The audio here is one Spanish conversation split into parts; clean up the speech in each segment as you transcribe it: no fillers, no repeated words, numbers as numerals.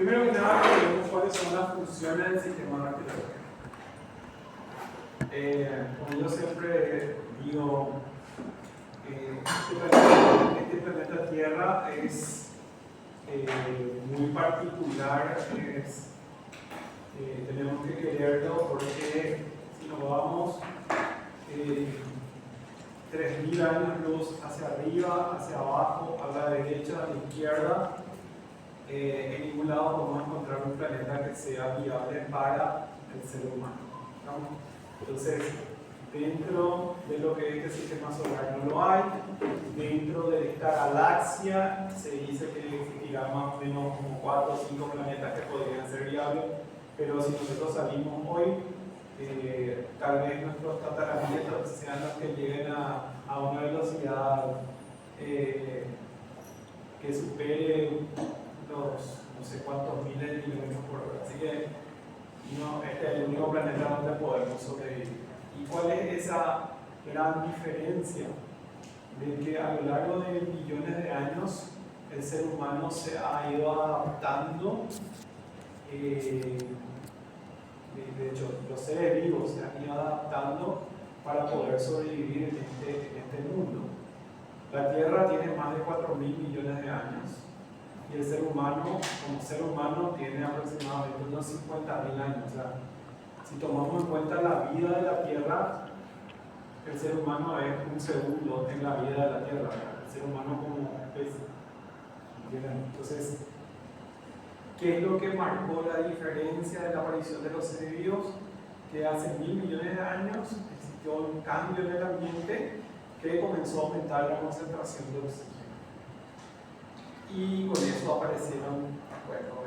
Primero que nada, veremos cuáles son las funciones del sistema respiratorio. Como yo siempre digo, este planeta Tierra es muy particular, tenemos que quererlo porque si nos vamos 3.000 años luz hacia arriba, hacia abajo, a la derecha, a la izquierda, en ningún lado podemos encontrar un planeta que sea viable para el ser humano, ¿no? Entonces, dentro de lo que es este sistema solar no lo hay, dentro de esta galaxia se dice que existirá más o menos como 4 o 5 planetas que podrían ser viables, pero si nosotros salimos hoy, tal vez nuestros tataranietos sean los que lleguen a una velocidad que supere los no sé cuántos miles de kilómetros por hora. Así que no, este es el único planeta donde podemos sobrevivir. ¿Y cuál es esa gran diferencia? De que a lo largo de millones de años el ser humano se ha ido adaptando, de hecho los seres vivos se han ido adaptando para poder sobrevivir en este mundo. La Tierra tiene más de 4.000 millones de años y el ser humano, como ser humano, tiene aproximadamente unos 50.000 años. O sea, si tomamos en cuenta la vida de la Tierra, el ser humano es un segundo en la vida de la Tierra, el ser humano como especie. Entonces, ¿qué es lo que marcó la diferencia de la aparición de los seres vivos? Que hace 1.000 millones de años existió un cambio en el ambiente que comenzó a aumentar la concentración de oxígeno. Y con eso aparecieron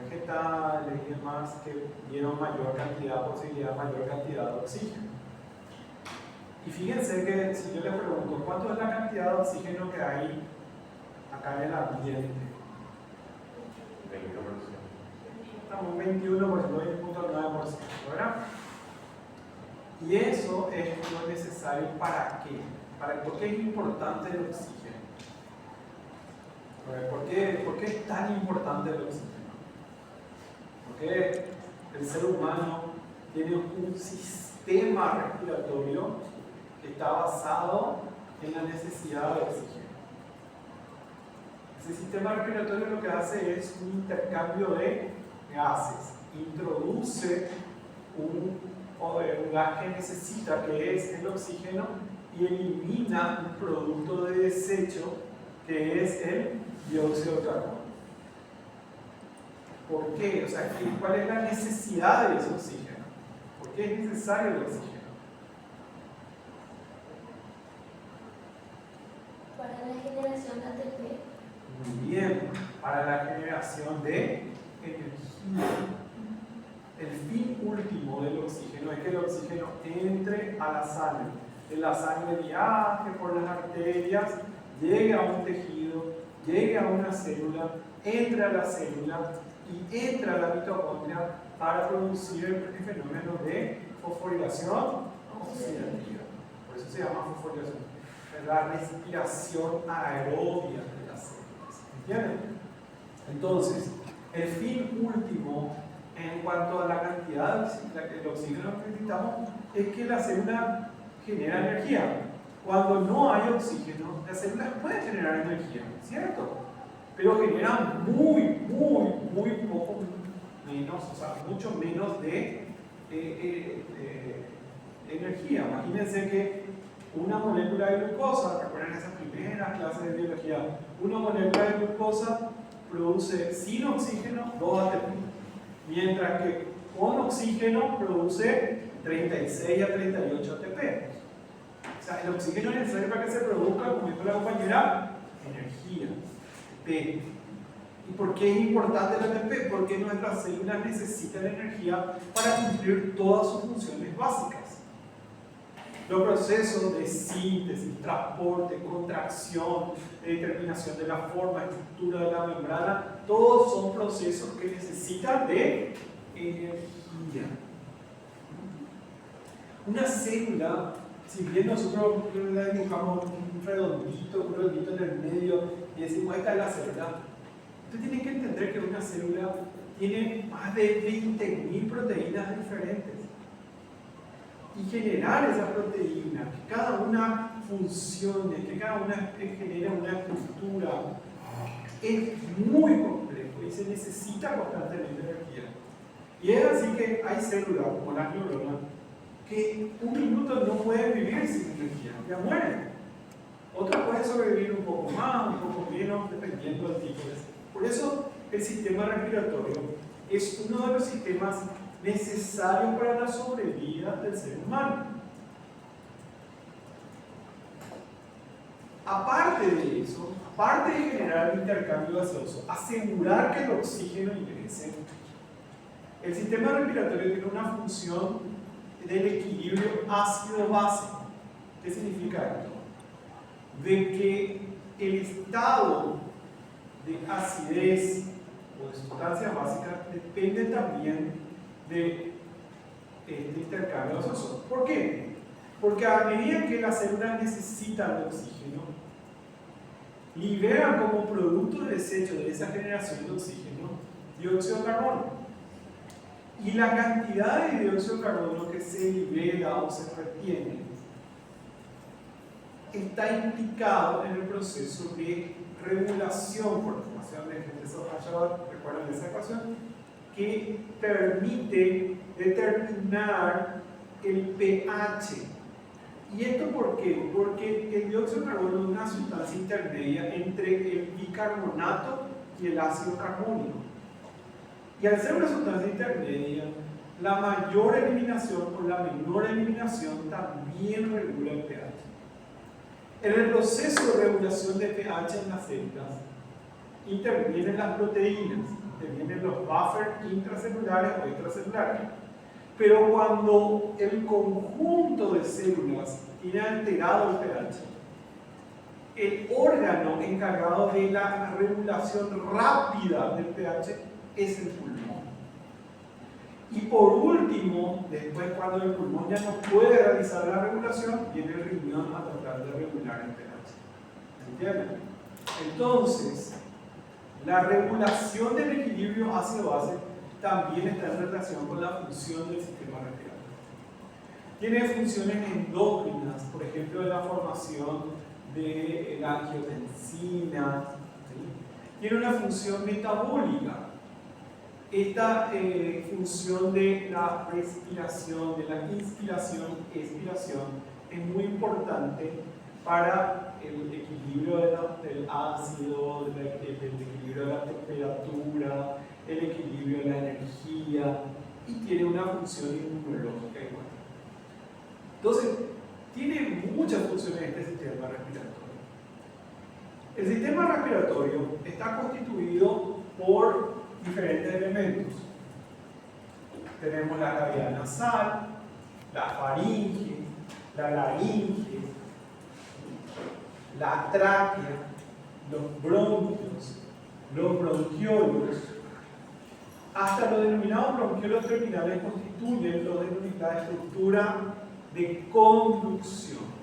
vegetales y demás que dieron posibilidad de mayor cantidad de oxígeno. Y fíjense que si yo les pregunto, ¿cuánto es la cantidad de oxígeno que hay acá en el ambiente? 20%. Estamos en 21%, 20.9%, ¿verdad? Y eso es lo necesario ¿para qué? ¿Por qué es importante el oxígeno? ¿Por qué es tan importante el oxígeno? Porque el ser humano tiene un sistema respiratorio que está basado en la necesidad de oxígeno. Ese sistema respiratorio lo que hace es un intercambio de gases, introduce un gas que necesita, que es el oxígeno, y elimina un producto de desecho que es el dióxido de carbono. ¿Por qué? O sea, ¿cuál es la necesidad de ese oxígeno? ¿Por qué es necesario el oxígeno? Para la generación de ATP. Muy bien, para la generación de energía. El fin último del oxígeno es que el oxígeno entre a la sangre. De la sangre viaje por las arterias, llegue a un tejido, llegue a una célula, entre a la célula y entra a la mitocondria para producir el fenómeno de fosforilación oxidativa. Por eso se llama fosforilación. Es la respiración aerobia de las células. ¿Entienden? Entonces, el fin último en cuanto a la cantidad de oxígeno que necesitamos es que la célula genera energía. Cuando no hay oxígeno, las células pueden generar energía, ¿cierto? Pero generan muy poco menos, o sea, mucho menos de energía. Imagínense que una molécula de glucosa, recuerden esas primeras clases de biología, una molécula de glucosa produce sin oxígeno 2 ATP, mientras que con oxígeno produce 36 a 38 ATP. O sea, el oxígeno es necesario para que se produzca, como dijo la compañera, energía, ATP. ¿Y por qué es importante el ATP? Porque nuestras células necesitan energía para cumplir todas sus funciones básicas. Los procesos de síntesis, transporte, contracción, determinación de la forma, estructura de la membrana, todos son procesos que necesitan de energía. Una célula, si bien nosotros le dibujamos un redondito en el medio y decimos esta es la célula, usted tiene que entender que una célula tiene más de 20.000 proteínas diferentes. Y generar esas proteínas, que cada una funcione, que cada una genere una estructura, es muy complejo y se necesita constantemente energía. Y es así que hay células como la neurona que un minuto no pueden vivir sin energía, ya mueren. Otras pueden sobrevivir un poco más, un poco menos, dependiendo del tipo de célula. Por eso el sistema respiratorio es uno de los sistemas necesarios para la sobrevida del ser humano. Aparte de eso, aparte de generar el intercambio gaseoso, asegurar que el oxígeno ingrese, el sistema respiratorio tiene una función del equilibrio ácido-base. ¿Qué significa esto? De que el estado de acidez o de sustancias básicas depende también de este intercambio gaseoso. ¿Por qué? Porque a medida que las células necesitan de oxígeno, liberan como producto de desecho de esa generación de oxígeno dióxido de carbono. Y la cantidad de dióxido de carbono que se libera o se retiene está implicado en el proceso de regulación por formación de recuerdan esa ecuación, que permite determinar el pH. ¿Y esto por qué? Porque el dióxido de carbono es una sustancia intermedia entre el bicarbonato y el ácido carbónico. Y al ser una sustancia intermedia, la mayor eliminación o la menor eliminación también regula el pH. En el proceso de regulación de pH en las células intervienen las proteínas, intervienen los buffers intracelulares o extracelulares. Pero cuando el conjunto de células tiene alterado el pH, el órgano encargado de la regulación rápida del pH es el pulmón. Y por último, después cuando el pulmón ya no puede realizar la regulación, viene el riñón a tratar de regular el pH. ¿Entienden? Entonces, la regulación del equilibrio ácido-base también está en relación con la función del sistema respiratorio. Tiene funciones endócrinas, por ejemplo, de la formación de la angiotensina. ¿Sí? Tiene una función metabólica. Esta función de la respiración, de la inspiración, expiración, es muy importante para el equilibrio del ácido, el equilibrio de la temperatura, el equilibrio de la energía, y tiene una función inmunológica igual. Entonces, tiene muchas funciones este sistema respiratorio. El sistema respiratorio está constituido por diferentes elementos. Tenemos la cavidad nasal, la faringe, la laringe, la tráquea, los bronquios, los bronquiolos, hasta los denominados bronquiolos terminales constituyen la estructura de conducción.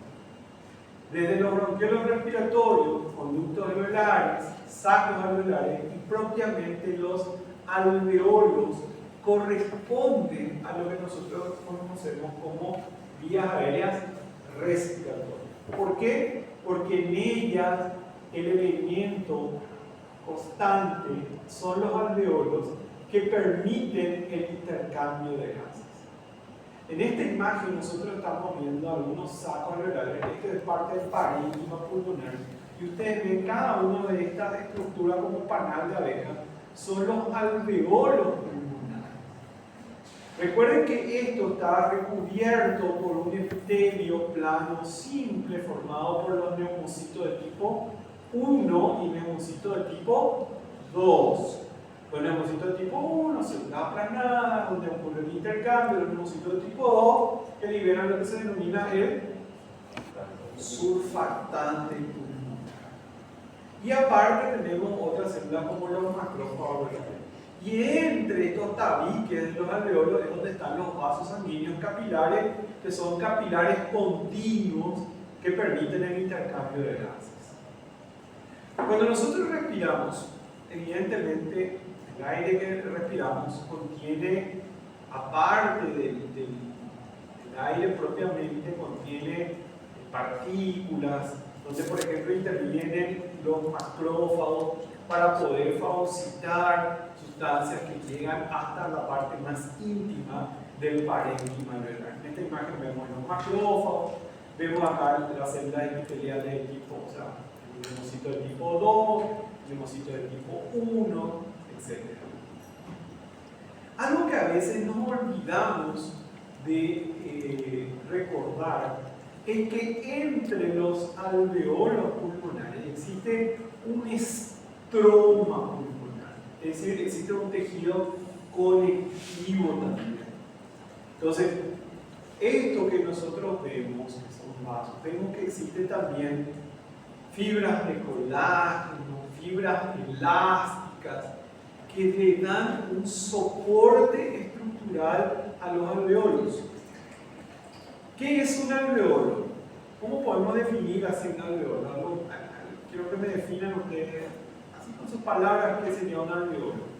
Desde los bronquiolos respiratorios, conductos alveolares, sacos alveolares y propiamente los alveolos corresponden a lo que nosotros conocemos como vías aéreas respiratorias. ¿Por qué? Porque en ellas el elemento constante son los alveolos que permiten el intercambio de gases. En esta imagen nosotros estamos viendo algunos sacos alveolares. Esto es parte del parénquima pulmonar. Y ustedes ven cada una de estas estructuras como panal de abeja. Son los alveolos pulmonares. Recuerden que esto está recubierto por un epitelio plano simple formado por los neumocitos de tipo 1 y neumocitos de tipo 2. Los neumocitos de tipo 1, células aplanadas, donde ocurre el intercambio, los neumocitos de tipo 2, que liberan lo que se denomina el surfactante pulmonar. Y aparte tenemos otras células como los macrófagos. Y entre estos tabiques de los alveolos es donde están los vasos sanguíneos capilares, que son capilares continuos que permiten el intercambio de gases. Cuando nosotros respiramos, evidentemente El aire que respiramos contiene, aparte del aire propiamente, contiene partículas, donde por ejemplo intervienen los macrófagos para poder fagocitar sustancias que llegan hasta la parte más íntima del parénquima alveolar. En esta imagen vemos los macrófagos, vemos acá las células epiteliales de tipo, o sea, el linfocito de tipo 2, el linfocito de tipo 1, etc. Algo que a veces nos olvidamos de recordar es que entre los alveolos pulmonares existe un estroma pulmonar, es decir, existe un tejido conectivo también. Entonces, esto que nosotros vemos, que son vasos, vemos que existen también fibras de colágeno, fibras elásticas, que le dan un soporte estructural a los alveolos. ¿Qué es un alveolo? ¿Cómo podemos definir así un alveolo? Quiero que me definan ustedes, así con sus palabras, qué sería un alveolo.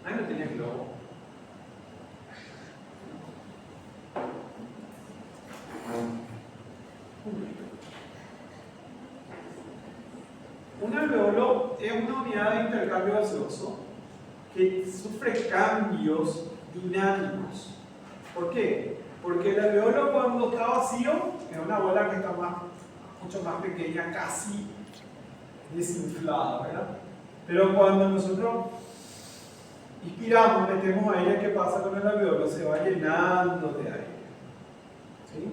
Ahí no tenía globo. Un alveolo es una unidad de intercambio gaseoso que sufre cambios dinámicos. ¿Por qué? Porque el alveolo cuando está vacío es una bola que está mucho más pequeña, casi desinflada, ¿verdad? Pero cuando nosotros inspiramos, metemos aire, ¿qué pasa con el alveolo? Se va llenando de aire. ¿Sí?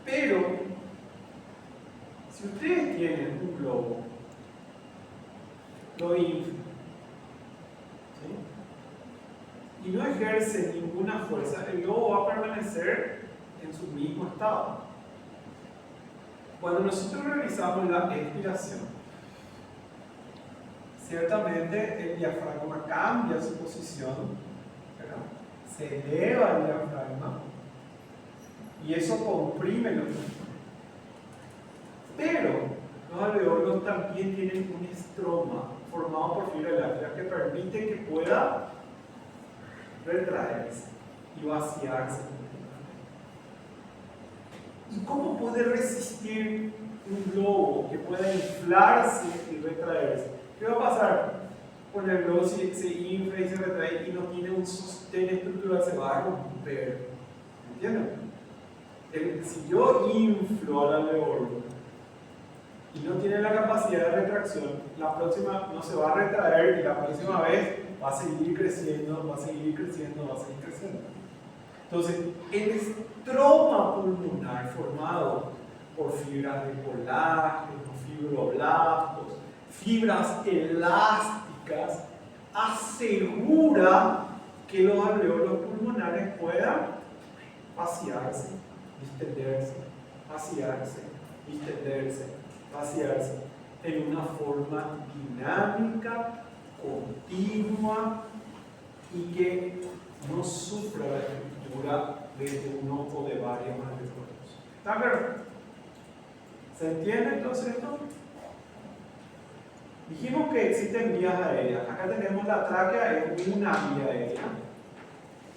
Pero, si ustedes tienen un globo, lo inflan, ¿sí? Y no ejercen ninguna fuerza, el globo va a permanecer en su mismo estado. Cuando nosotros realizamos la expiración, ciertamente el diafragma cambia su posición, ¿verdad? Se eleva el diafragma y eso comprime los pulmones. Pero los alveolos también tienen un estroma formado por fibra elástica que permite que pueda retraerse y vaciarse. ¿Y cómo puede resistir un globo que pueda inflarse y retraerse? ¿Qué va a pasar? Con el globo si se infla y se retrae y no tiene un sostén estructural, se va a romper. ¿Entienden? Si yo inflo al alveolo y no tiene la capacidad de retracción, la próxima no se va a retraer y la próxima vez va a seguir creciendo, va a seguir creciendo, va a seguir creciendo. Entonces, el estroma pulmonar formado por fibras de colágeno, fibroblastos, fibras elásticas, asegura que los alveolos pulmonares puedan vaciarse, distenderse, vaciarse, distenderse, vaciarse en una forma dinámica, continua y que no sufra la estructura de uno o de varios alveolos. ¿Está claro? ¿Se entiende entonces esto? Dijimos que existen vías aéreas. Acá tenemos la tráquea, es una vía aérea.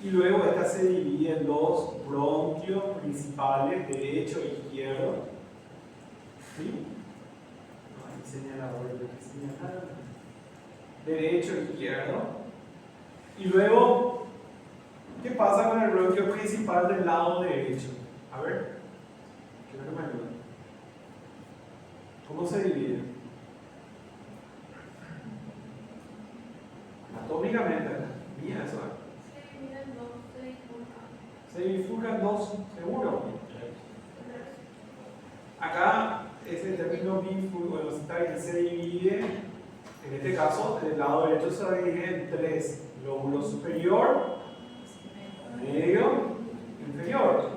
Y luego esta se divide en dos bronquios principales, derecho e izquierdo. ¿Sí? No hay señalador de que señalar. Derecho e izquierdo. Y luego, ¿qué pasa con el bronquio principal del lado derecho? A ver, quiero que me ayuden. ¿Cómo se divide? Anatómicamente, mía eso. Se bifurcan dos, seguro. Acá ese término bifurco, se divide, en este caso, del lado derecho se divide en tres: lóbulo superior, medio, inferior.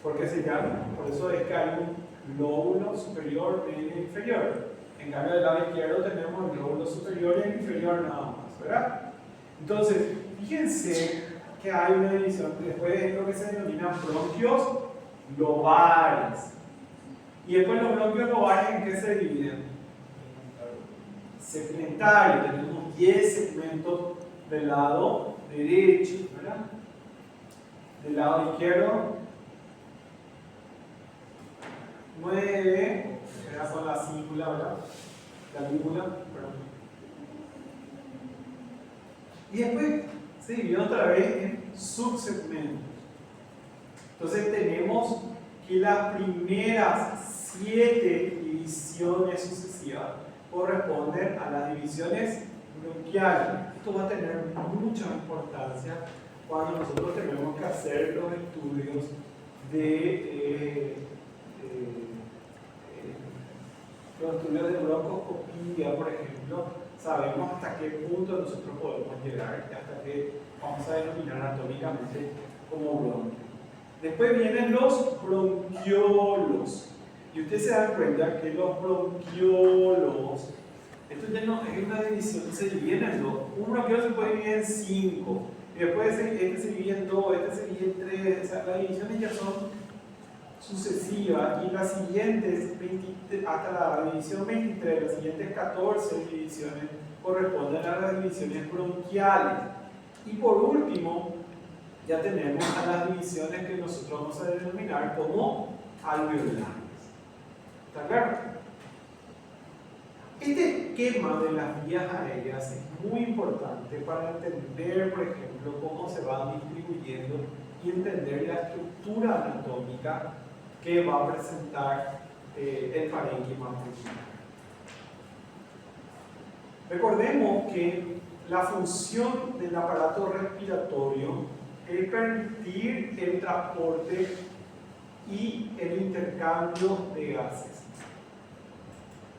¿Por qué se llama? Por eso es que hay un lóbulo superior, medio e inferior. En cambio, del lado izquierdo tenemos el lóbulo superior y el inferior nada más, ¿verdad? Entonces, fíjense que que hay una división, después es lo que se denomina bronquios lobares. Y después los bronquios lobares, ¿en qué se dividen? Segmentario, tenemos 10 segmentos del lado derecho, ¿verdad? Del lado izquierdo, 9, era con la cíngula, ¿verdad? La lígula, perdón. Y después se divide otra vez en subsegmentos. Entonces tenemos que las primeras 7 divisiones sucesivas corresponden a las divisiones bronquiales. Esto va a tener mucha importancia cuando nosotros tenemos que hacer los estudios de broncoscopía, por ejemplo. Sabemos hasta qué punto nosotros podemos llegar y hasta qué vamos a denominar anatómicamente como bronquio. Después vienen los bronquiolos. Y ustedes se dan cuenta que los bronquiolos, esto ya no es una división, se divide en dos. Un bronquiolo se puede dividir en 5, y después este se divide en 2, este se divide en 3. O sea, las divisiones ya son sucesivas, y las siguientes, hasta la división 23, las siguientes 14 divisiones corresponden a las divisiones bronquiales. Y por último, ya tenemos a las divisiones que nosotros vamos a denominar como alveolares. ¿Está claro? Este esquema de las vías aéreas es muy importante para entender, por ejemplo, cómo se van distribuyendo y entender la estructura anatómica que va a presentar el parénquima pulmonar. Recordemos que la función del aparato respiratorio es permitir el transporte y el intercambio de gases.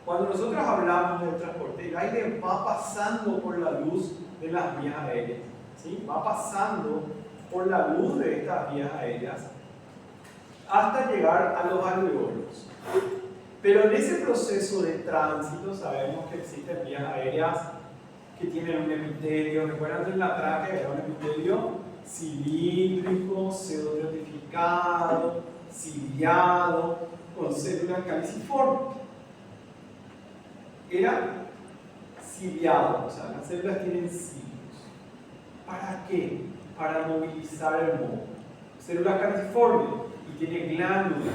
Cuando nosotros hablamos del transporte, el aire va pasando por la luz de las vías aéreas, ¿sí? Va pasando por la luz de estas vías aéreas hasta llegar a los alveolos. Pero en ese proceso de tránsito sabemos que existen vías aéreas que tienen un epitelio. Recuerdan que en la tráquea era un epitelio cilíndrico, pseudotratificado, ciliado, con células caliciformes. Era ciliado, o sea, las células tienen cilios. ¿Para qué? Para movilizar el moco. Células caliciformes, y tiene glándulas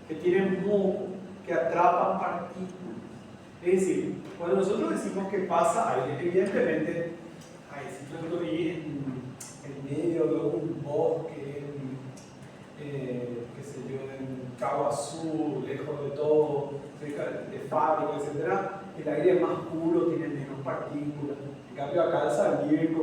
que tienen moco, que atrapan partículas. Es decir, cuando nosotros decimos que pasa aire, evidentemente, si yo estoy en medio de un bosque, qué sé yo, en Cabo Azul, lejos de todo, cerca de fábricas, etc., el aire es más puro, tiene menos partículas. En cambio, acá al salir,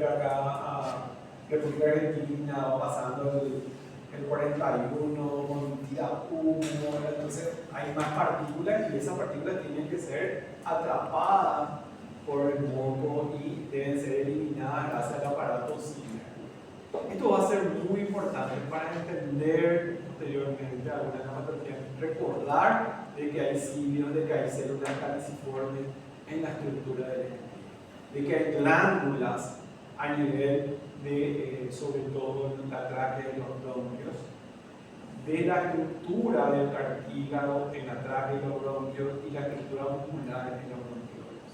acá a República Argentina, o pasando el 41, con tira humo, entonces hay más partículas, y esas partículas tienen que ser atrapadas por el moco y deben ser eliminadas gracias al aparato ciliar. Esto va a ser muy importante para entender posteriormente algunas patologías. Recordar de que hay cilios, de que hay células caliciformes en la estructura del esquema, de que hay glándulas a nivel de, sobre todo en la tráquea de los bronquios, de la estructura del cartílago en la tráquea de los bronquios y la estructura muscular en los bronquiolos.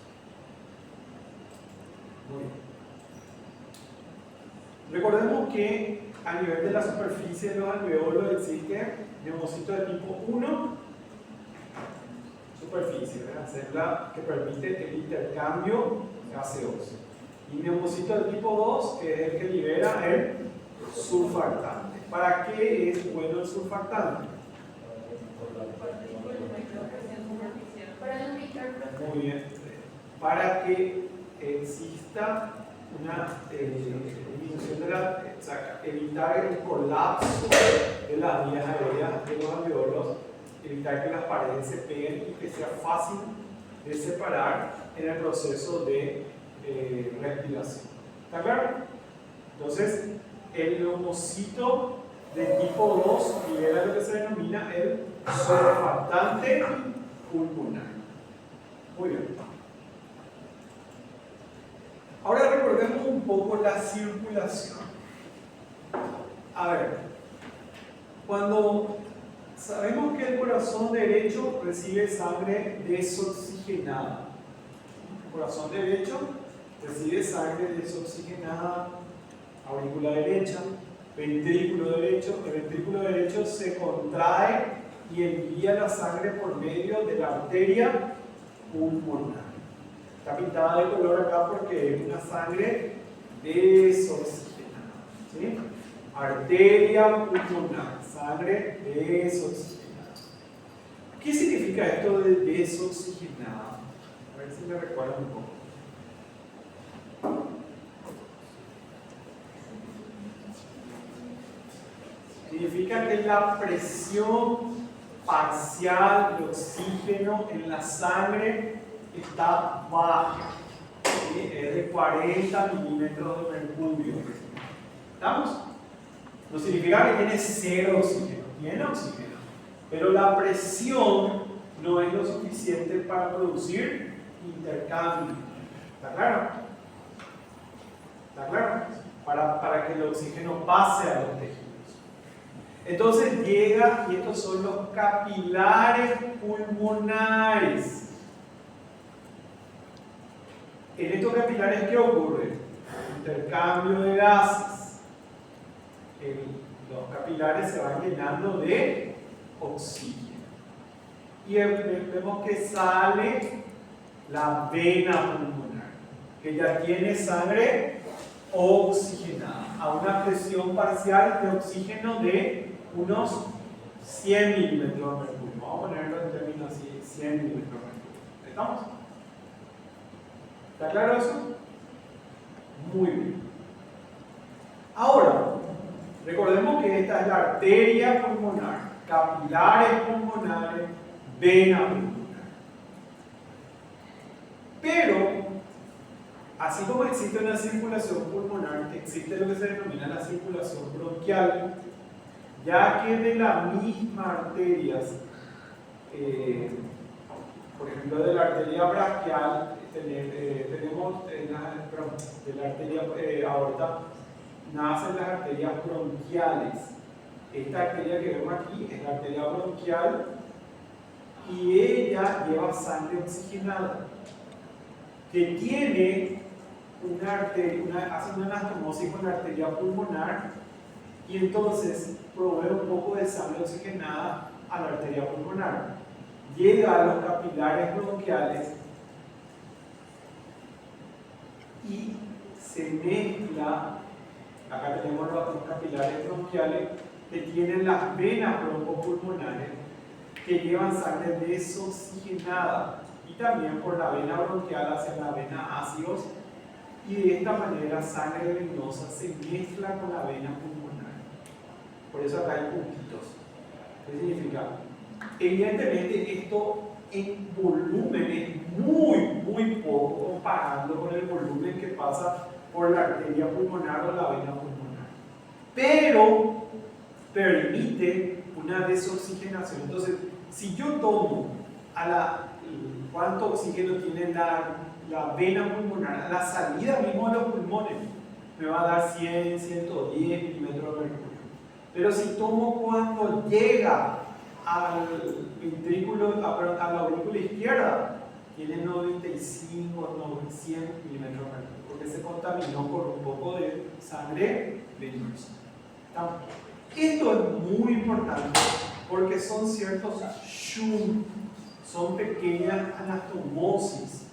Muy bien. Recordemos que a nivel de la superficie de los alveolos existe neumocito de tipo 1, superficie, ¿verdad? Célula que permite el intercambio gaseoso. Y neumocito de tipo 2, que es el que libera el surfactante. ¿Para qué es bueno el surfactante? Muy bien. Para que exista una disminución de la, o sea, evitar el colapso de las vías aéreas de los alveolos, evitar que las paredes se peguen y que sea fácil de separar en el proceso de respiración. ¿Está claro? Entonces, el neumocito de tipo 2 libera lo que se denomina el surfactante pulmonar. Muy bien. Ahora recordemos un poco la circulación. A ver, cuando sabemos que el corazón derecho recibe sangre desoxigenada, el corazón derecho recibe sangre desoxigenada, aurícula derecha, ventrículo derecho, el ventrículo derecho se contrae y envía la sangre por medio de la arteria pulmonar. Está pintada de color acá porque es una sangre desoxigenada, ¿sí? Arteria pulmonar, sangre desoxigenada. ¿Qué significa esto de desoxigenada? A ver si me recuerdan un poco. Significa que la presión parcial de oxígeno en la sangre está baja, ¿sí? Es de 40 milímetros de mercurio. ¿Estamos? No significa que tiene cero oxígeno, tiene oxígeno, pero la presión no es lo suficiente para producir intercambio. ¿Está claro? ¿Está claro? Para que el oxígeno pase a los tejidos. Entonces llega, y estos son los capilares pulmonares. En estos capilares, ¿qué ocurre? Intercambio de gases. Los capilares se van llenando de oxígeno. Y vemos que sale la vena pulmonar, que ya tiene sangre oxigenada a una presión parcial de oxígeno de unos 100 milímetros de mercurio. Vamos a ponerlo en términos así, 100 milímetros de mercurio. ¿Estamos? ¿Está claro eso? Muy bien. Ahora, recordemos que esta es la arteria pulmonar, capilares pulmonares, vena pulmonar. Pero, así como existe una circulación pulmonar, existe lo que se denomina la circulación bronquial, ya que de las mismas arterias, por ejemplo de la arteria braquial, tenemos de la arteria aorta, nacen las arterias bronquiales. Esta arteria que vemos aquí es la arteria bronquial y ella lleva sangre oxigenada, que tiene una arteria, hace una anastomosis con la arteria pulmonar y entonces provee un poco de sangre oxigenada a la arteria pulmonar. Llega a los capilares bronquiales y se mezcla. Acá tenemos los capilares bronquiales que tienen las venas broncopulmonares que llevan sangre desoxigenada y también por la vena bronquial hacia la vena ácidos, y de esta manera sangre venosa se mezcla con la vena pulmonar. Por eso acá hay puntitos. ¿Qué significa? Evidentemente esto en volumen es muy poco comparando con el volumen que pasa por la arteria pulmonar o la vena pulmonar, pero permite una desoxigenación. Entonces, si yo tomo cuánto oxígeno tiene la vena pulmonar a la salida mismo de los pulmones, me va a dar 100, 110 milímetros de mercurio. Pero si tomo cuando llega al ventrículo, a la aurícula izquierda, tiene 95, 100 milímetros de mercurio, porque se contaminó por un poco de sangre venosa. Esto es muy importante porque son ciertos shunt, son pequeñas anastomosis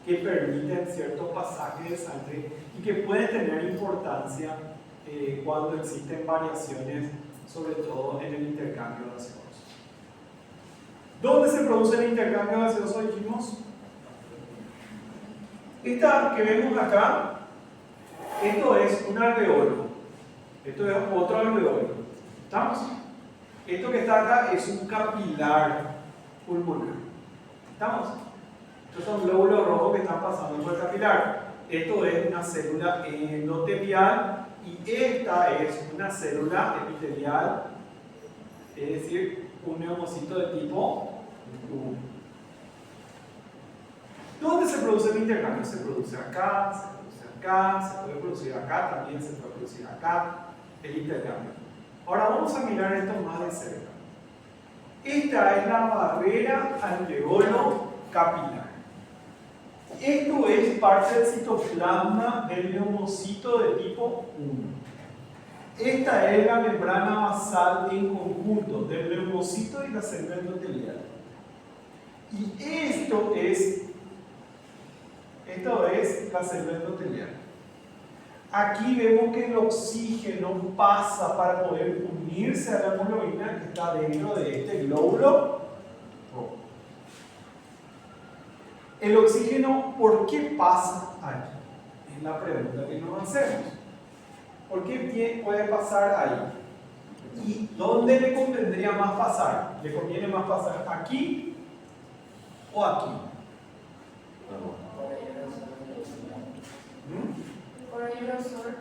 que permiten ciertos pasajes de sangre y que pueden tener importancia cuando existen variaciones, sobre todo en el intercambio gaseoso. ¿Dónde se produce el intercambio gaseoso? Dijimos. Esta que vemos acá, esto es un alveolo. Esto es otro alveolo. ¿Estamos? Esto que está acá es un capilar pulmonar. ¿Estamos? Estos son glóbulos rojos que están pasando por el capilar. Esto es una célula endotelial y esta es una célula epitelial, es decir, un neumocito de tipo 1. ¿Dónde se produce el intercambio? Se produce acá, se produce acá, se puede producir acá, también se puede producir acá, el intercambio. Ahora vamos a mirar esto más de cerca. Esta es la barrera alveolo capilar. Esto es parte del citoplasma del neumocito de tipo 1. Esta es la membrana basal en conjunto del neumocito y la célula endotelial. Y esto es la célula endotelial. Aquí vemos que el oxígeno pasa para poder unirse a la hemoglobina que está dentro de este glóbulo rojo. El oxígeno, ¿por qué pasa ahí? Es la pregunta que nos hacemos. ¿Por qué puede pasar ahí? ¿Y dónde le convendría más pasar? ¿Le conviene más pasar aquí o aquí? Por el grosor,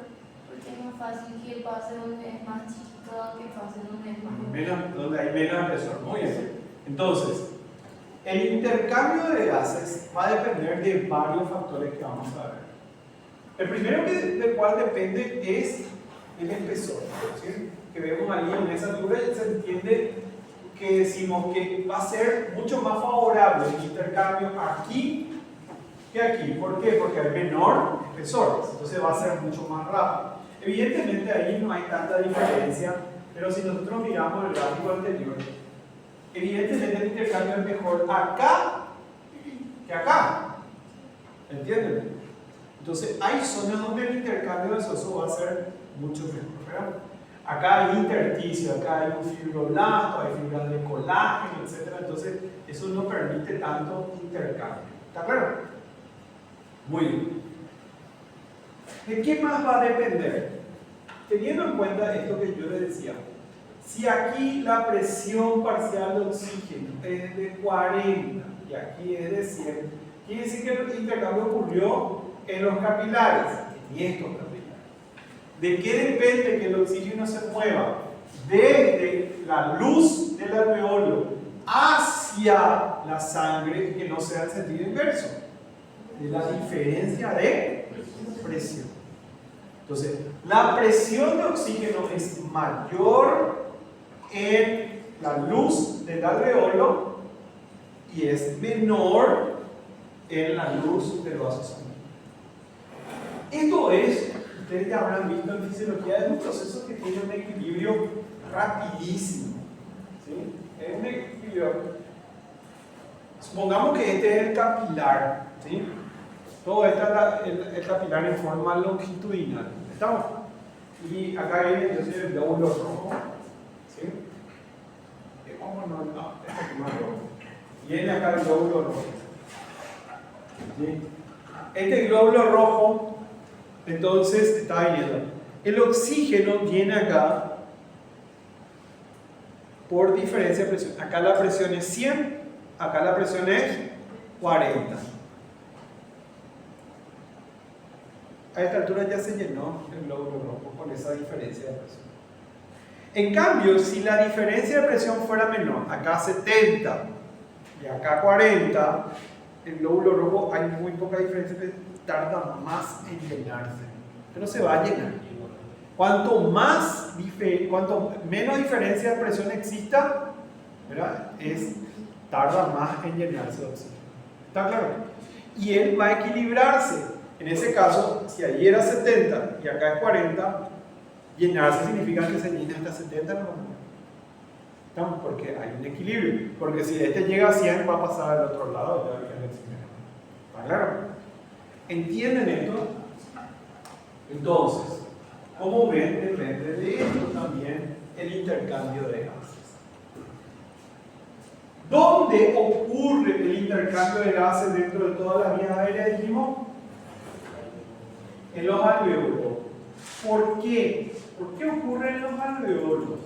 porque es más fácil que pase donde es más chiquito que pase donde es más grande. Donde hay menos espesor. Muy bien. Entonces, el intercambio de gases va a depender de varios factores que vamos a ver. El primero del cual depende es el espesor, ¿sí? Que vemos ahí en esa figura, se entiende que decimos que va a ser mucho más favorable el intercambio aquí que aquí. ¿Por qué? Porque hay menor espesor, entonces va a ser mucho más rápido. Evidentemente ahí no hay tanta diferencia, pero si nosotros miramos el gráfico anterior, evidentemente el intercambio es mejor acá que acá. ¿Entienden? Entonces hay zonas donde el intercambio gaseoso va a ser mucho mejor, ¿verdad? Acá hay intersticio, acá hay un fibroblasto, hay fibras de colágeno, etc. Entonces eso no permite tanto intercambio. ¿Está claro? Muy bien. ¿De qué más va a depender? Teniendo en cuenta esto que yo les decía, si aquí la presión parcial de oxígeno es de 40 y aquí es de 100, quiere decir que el intercambio ocurrió en los capilares, en estos capilares. ¿De qué depende que el oxígeno se mueva? Desde la luz del alveolo hacia la sangre y que no sea el sentido inverso, de la diferencia de presión. Entonces, la presión de oxígeno es mayor en la luz del alveolo y es menor en la luz del vaso sanguíneo. Esto es, ustedes ya habrán visto en fisiología, es un proceso que tiene un equilibrio rapidísimo. ¿Sí? Es un equilibrio. Supongamos que este es el capilar. ¿Sí? Todo esto es el capilar en forma longitudinal. ¿Estamos? Y acá viene entonces el glóbulo rojo. ¿Sí? ¿Cómo no? No, este es más rojo. Viene acá el glóbulo rojo. ¿Sí? Este glóbulo rojo, entonces, está viendo. El oxígeno viene acá por diferencia de presión. Acá la presión es 100, acá la presión es 40. A esta altura ya se llenó el glóbulo rojo con esa diferencia de presión. En cambio, si la diferencia de presión fuera menor, acá 70 y acá 40, el glóbulo rojo hay muy poca diferencia, tarda más en llenarse, pero se va a llenar. Cuanto menos diferencia de presión exista, ¿verdad? Tarda más en llenarse de oxígeno. ¿Está claro? Y él va a equilibrarse. En ese caso, si allí era 70 y acá es 40, llenarse significa que se llena hasta 70, ¿no? ¿Estamos? Porque hay un equilibrio. Porque si este llega a 100, va a pasar al otro lado. ¿Está claro? ¿Entienden esto? Entonces, como ven, depende de esto también el intercambio de gases. ¿Dónde ocurre el intercambio de gases dentro de todas las vías aéreas? Dijimos, en los alveolos. ¿Por qué? ¿Por qué ocurre en los alveolos?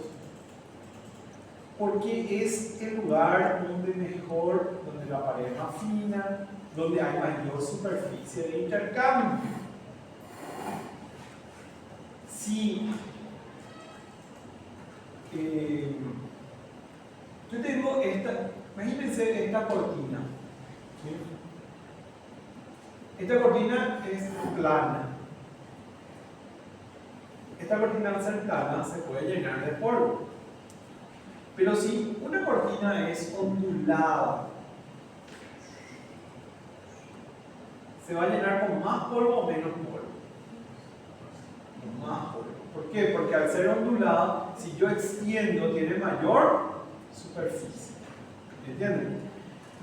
Porque es el lugar donde la pared es más fina, donde hay mayor superficie de intercambio. Si yo tengo imagínense esta cortina. ¿Sí? Esta cortina es plana, esta cortina cercana se puede llenar de polvo. Pero si una cortina es ondulada, ¿se va a llenar con más polvo o menos polvo? Con más polvo. ¿Por qué? Porque al ser ondulada, si yo extiendo, tiene mayor superficie. ¿Entienden?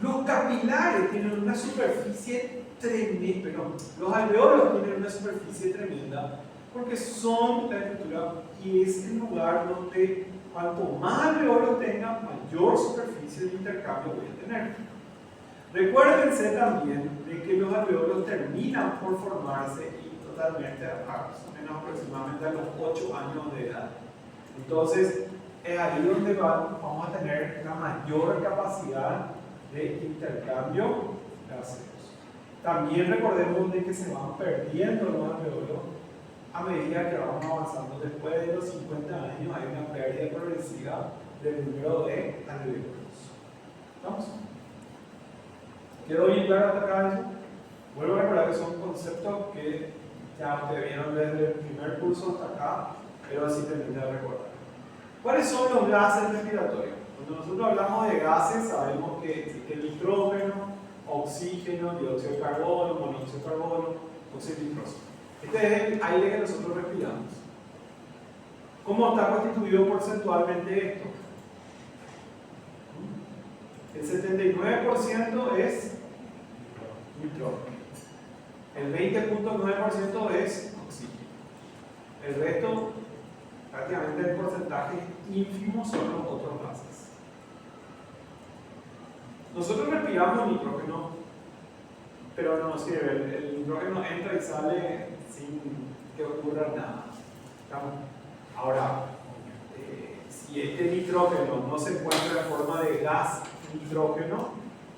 Los capilares tienen una superficie tremenda, perdón, los alveolos tienen una superficie tremenda porque son la estructura y es el lugar donde cuanto más alveolos tenga, mayor superficie de intercambio voy a tener. Recuérdense también de que los alveolos terminan por formarse y totalmente aproximadamente a los 8 años de edad. Entonces, es ahí donde vamos a tener una mayor capacidad de intercambio gaseoso. También recordemos de que se van perdiendo los alveolos a medida que vamos avanzando. Después de los 50 años hay una pérdida progresiva del número de alveolos. ¿Vamos? ¿Quedó bien claro hasta acá eso? Vuelvo a recordar que son conceptos que ya ustedes vieron desde el primer curso hasta acá, pero así termina de recordar. ¿Cuáles son los gases respiratorios? Cuando nosotros hablamos de gases, sabemos que existe nitrógeno, oxígeno, dióxido de carbono, monóxido de carbono, óxido nitroso. Este es el aire que nosotros respiramos. ¿Cómo está constituido porcentualmente esto? El 79% es nitrógeno. El 20.9% es oxígeno. El resto, prácticamente el porcentaje ínfimo, son los otros gases. Nosotros respiramos nitrógeno, pero no nos sirve. El nitrógeno entra y sale sin que ocurra nada. Ahora, si este nitrógeno no se encuentra en forma de gas nitrógeno,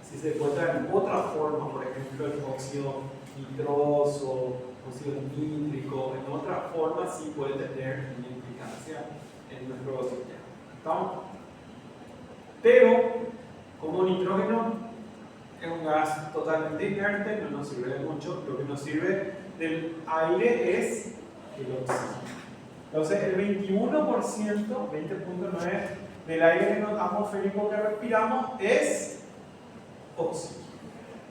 si se encuentra en otra forma, por ejemplo el óxido nitroso, óxido nítrico, en otra forma sí puede tener una implicancia en nuestro sistema. ¿Estamos? Pero, como nitrógeno es un gas totalmente inerte, no nos sirve de mucho. Lo que nos sirve del aire es el oxígeno. Entonces, el 21%, 20.9% del aire atmosférico que respiramos es oxígeno.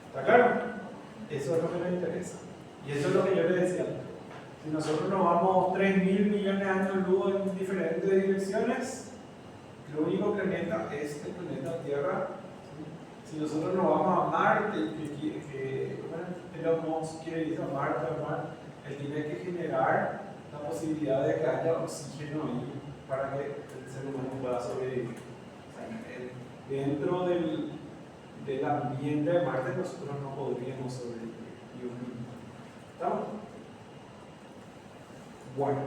¿Está claro? Eso es lo que nos interesa. Y eso es lo que yo les decía. Si nosotros nos vamos 3.000 millones de años luz en diferentes direcciones, lo único que planeta es el planeta Tierra. Si nosotros nos vamos a Marte, Elon Musk quiere ir a Marte, él tiene que generar la posibilidad de que haya oxígeno ahí para que el ser humano pueda sobrevivir. O sea, dentro del ambiente de Marte nosotros no podríamos sobrevivir. ¿Estamos? Bueno.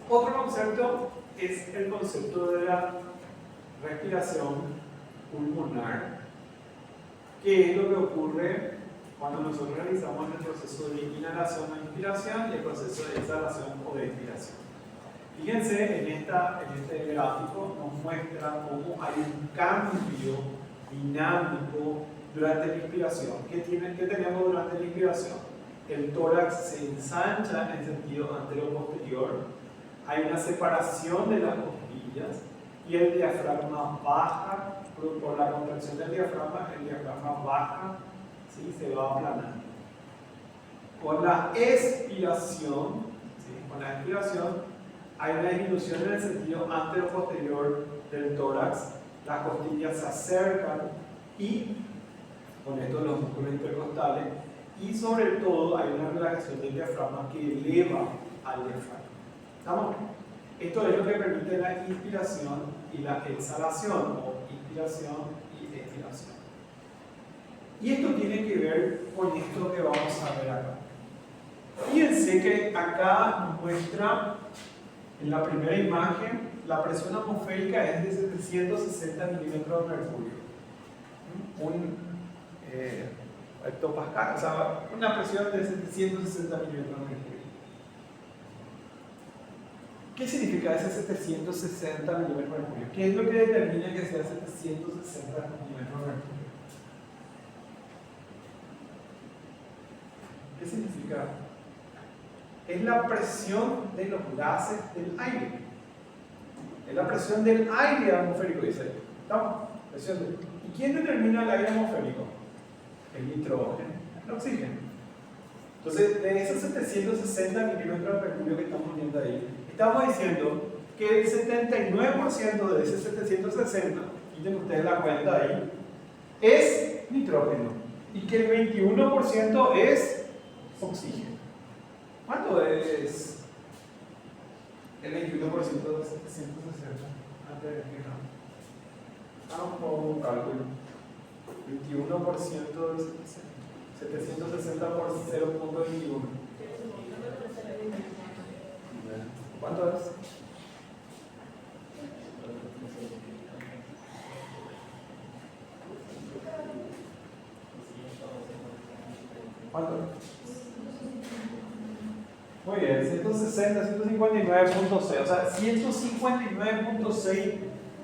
Otro concepto es el concepto de la respiración pulmonar, que es lo que ocurre cuando nosotros realizamos el proceso de inhalación o inspiración y el proceso de exhalación o de expiración. Fíjense, en este gráfico nos muestra cómo hay un cambio dinámico durante la inspiración. ¿Qué tenemos durante la inspiración? El tórax se ensancha en sentido anterior-posterior, hay una separación de las costillas y el diafragma baja, por la contracción del diafragma, el diafragma baja, ¿sí? Se va aplanando. Con la expiración, hay una disminución en el sentido antero-posterior del tórax, las costillas se acercan y con esto los músculos intercostales, y sobre todo hay una relajación del diafragma que eleva al diafragma. ¿Estamos? Esto es lo que permite la inspiración y la exhalación, o inspiración y expiración. Y esto tiene que ver con esto que vamos a ver acá. Fíjense que acá nos muestra en la primera imagen la presión atmosférica es de 760 milímetros de mercurio. Un hectopascal, o sea, una presión de 760 milímetros de mercurio. ¿Qué significa ese 760 milímetros de mercurio? ¿Qué es lo que determina que sea 760 milímetros de mercurio? ¿Qué significa? Es la presión de los gases del aire. Es la presión del aire atmosférico, dice. ¿Estamos? Presión de... ¿Y quién determina el aire atmosférico? El nitrógeno, el oxígeno. Entonces, de esos 760 milímetros de mercurio que estamos viendo ahí, estamos diciendo que el 79% de ese 760, quiten ustedes la cuenta ahí, es nitrógeno y que el 21% es oxígeno. ¿Cuánto es el 21% de 760? Antes de que vamos a un cálculo. 21% de 760 por 0.21. ¿Cuánto es? ¿Cuánto? Muy bien, 160, 159.6, o sea, 159.6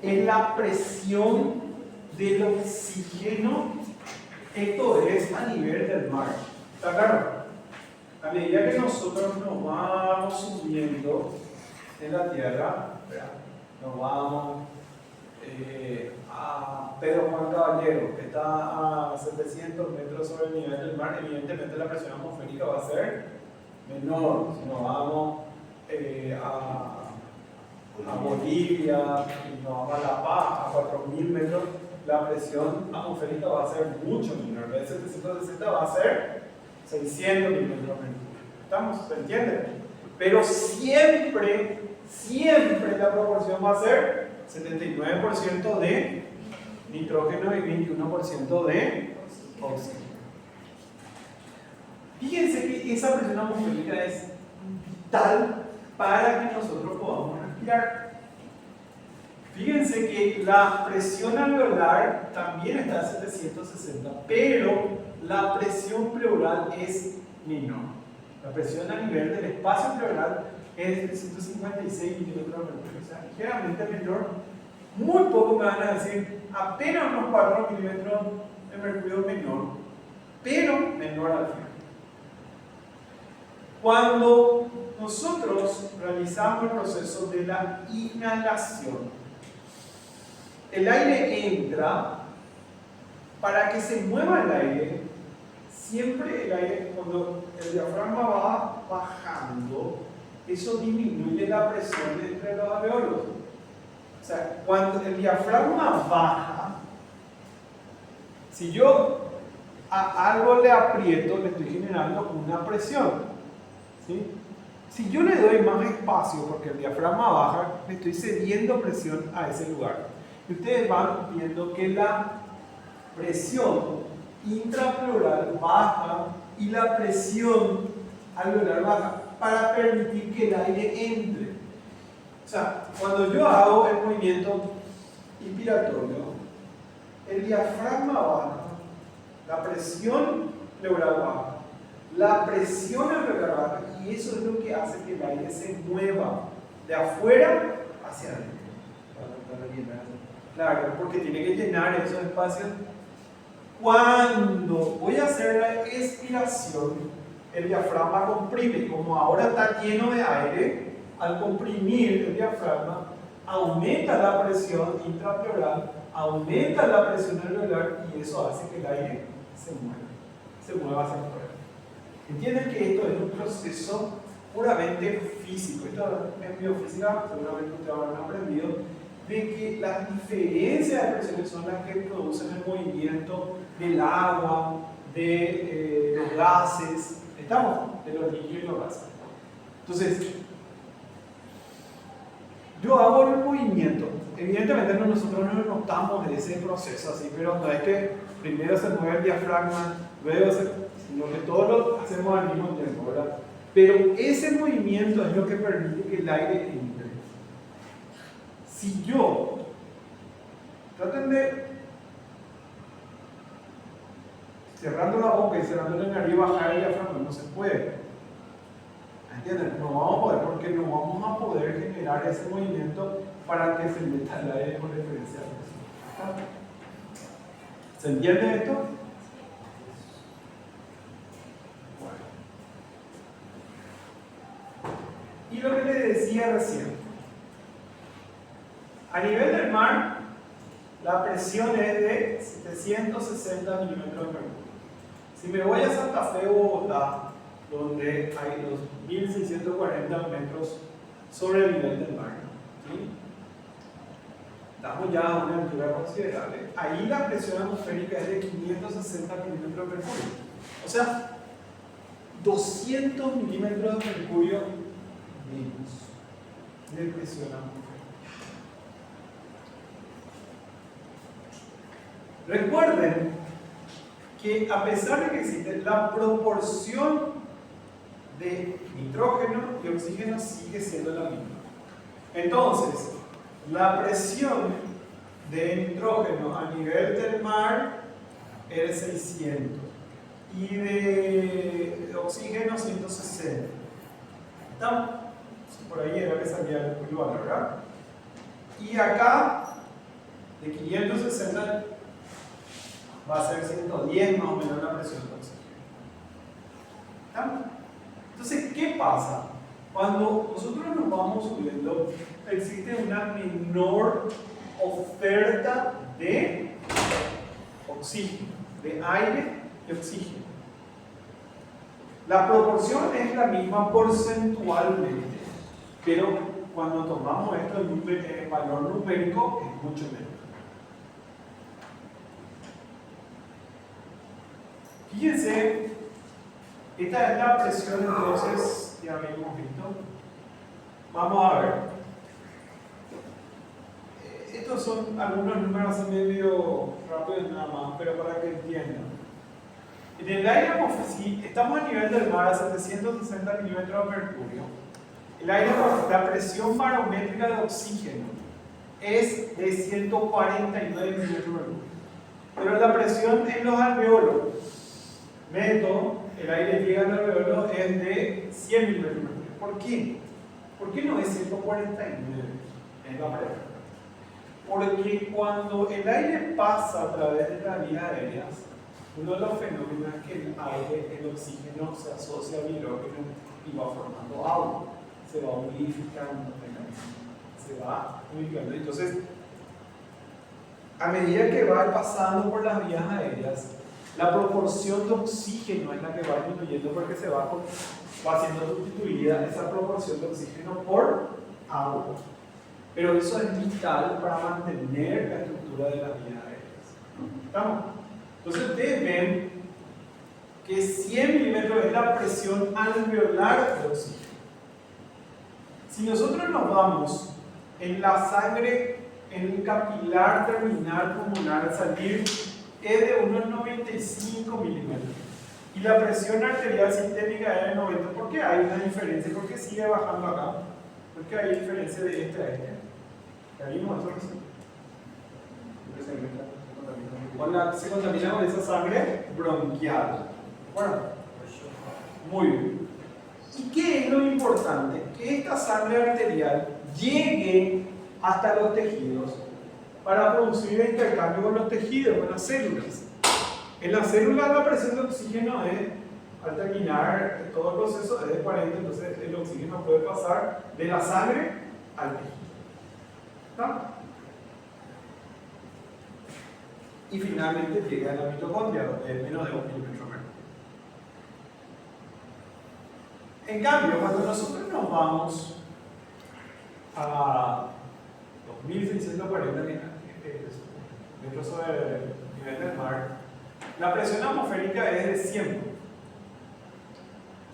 es la presión del oxígeno. Esto es a nivel del mar. ¿Está claro? A medida que nosotros nos vamos subiendo en la tierra, ¿verdad? Nos vamos a Pedro Juan Caballero, que está a 700 metros sobre el nivel del mar, evidentemente la presión atmosférica va a ser menor. Si nos vamos a Bolivia y nos vamos a La Paz, a 4000 metros, la presión atmosférica va a ser mucho menor. En vez de 760 va a ser 600 milímetros de mercurio. ¿Estamos? ¿Se entiende? Pero siempre la proporción va a ser 79% de nitrógeno y 21% de oxígeno. Fíjense que esa presión atmosférica es vital para que nosotros podamos respirar. Fíjense que la presión alveolar también está a 760, pero la presión pleural es menor. La presión a nivel del espacio pleural es de 156 milímetros de mercurio, o sea, ligeramente menor. Muy poco me van a decir, apenas unos 4 milímetros de mercurio menor, pero menor al final. Cuando nosotros realizamos el proceso de la inhalación, el aire entra. Para que se mueva el aire, siempre el aire, cuando el diafragma va bajando, eso disminuye la presión entre los alveolos. O sea, cuando el diafragma baja, si yo a algo le aprieto, le estoy generando una presión, ¿sí? Si yo le doy más espacio porque el diafragma baja, le estoy cediendo presión a ese lugar. Y ustedes van viendo que la presión intrapleural baja y la presión alveolar baja para permitir que el aire entre. O sea, cuando yo hago el movimiento inspiratorio, el diafragma baja, la presión pleural baja, la presión alveolar baja, y eso es lo que hace que el aire se mueva de afuera hacia adentro. Claro, porque tiene que llenar esos espacios. Cuando voy a hacer la expiración, el diafragma comprime. Como ahora está lleno de aire, al comprimir el diafragma, aumenta la presión intrapleural, aumenta la presión alveolar y eso hace que el aire se mueva hacia afuera. Entienden que esto es un proceso puramente físico. Esto es biofísica, seguramente ustedes habrán aprendido, de que las diferencias de presiones son las que producen el movimiento del agua, de los gases, ¿estamos? De los líquidos y los gases. Entonces, yo hago el movimiento. Evidentemente nosotros no notamos de ese proceso así, pero no es que primero se mueve el diafragma, luego sino que todos lo hacemos al mismo tiempo, ¿verdad? Pero ese movimiento es lo que permite que el aire entre. Si yo, traten de, cerrando la boca y cerrando la nariz, bajar el diafragma, no se puede. ¿Entienden? No vamos a poder, porque no vamos a poder generar ese movimiento para que se meta el aire con referencia a eso. ¿Se entiende esto? Bueno. recién. A nivel del mar, la presión es de 760 milímetros de mercurio. Si me voy a Santa Fe, Bogotá, donde hay 2.640 metros sobre el nivel del mar, ¿sí? Estamos ya a una altura considerable. Ahí la presión atmosférica es de 560 milímetros de mercurio. O sea, 200 milímetros de mercurio menos de presión atmosférica. Recuerden que a pesar de que existe la proporción de nitrógeno y oxígeno sigue siendo la misma. Entonces, la presión de nitrógeno a nivel del mar es 600 y de oxígeno 160. ¿Estamos? Por ahí era que salía el valor, ¿verdad? Y acá, de 560 va a ser 110 más o menos la presión de oxígeno. ¿Estamos? Entonces, ¿qué pasa? Cuando nosotros nos vamos subiendo, existe una menor oferta de oxígeno, de aire y oxígeno. La proporción es la misma porcentualmente, pero cuando tomamos esto en valor numérico es mucho menos. Fíjense, esta es la presión, entonces, ya habíamos visto. Vamos a ver. Estos son algunos números así medio rápidos nada más, pero para que entiendan. En el aire atmosférico, si estamos a nivel del mar a 760 milímetros de mercurio, el aire, la presión barométrica de oxígeno es de 149 milímetros de mercurio. Pero la presión en los alveolos, neto, el aire llega al alveolo, es de 100 milímetros de mercurio. ¿Por qué? ¿Por qué no es 149 en la pared? Porque cuando el aire pasa a través de las vías aéreas, uno de los fenómenos es que el aire, el oxígeno se asocia al hidrógeno y va formando agua, se va unificando, se va unificando. Entonces, a medida que va pasando por las vías aéreas, la proporción de oxígeno es la que va disminuyendo porque se va siendo sustituida esa proporción de oxígeno por agua. Pero eso es vital para mantener la estructura de las vías aéreas. ¿Estamos? Entonces ustedes ven que 100 milímetros es la presión alveolar de oxígeno. Si nosotros nos vamos en la sangre, en el capilar terminal pulmonar al salir, es de unos 95 milímetros. Y la presión arterial sistémica es de 90. ¿Por qué hay una diferencia? ¿Por qué sigue bajando acá? ¿Por qué hay diferencia de este a este? ¿Ya vimos eso recién? Se contamina con esa sangre bronquial. Bueno, muy bien. ¿Y qué es lo importante? Que esta sangre arterial llegue hasta los tejidos para producir el intercambio con los tejidos, con las células. En las células la presión de oxígeno es, al terminar todo el proceso, es de 40, entonces el oxígeno puede pasar de la sangre al tejido. ¿No? Y finalmente llega a la mitocondria, donde es menos de 2 milímetros. En cambio, cuando nosotros nos vamos a 2.640 metros sobre el nivel del mar, la presión atmosférica es de 100.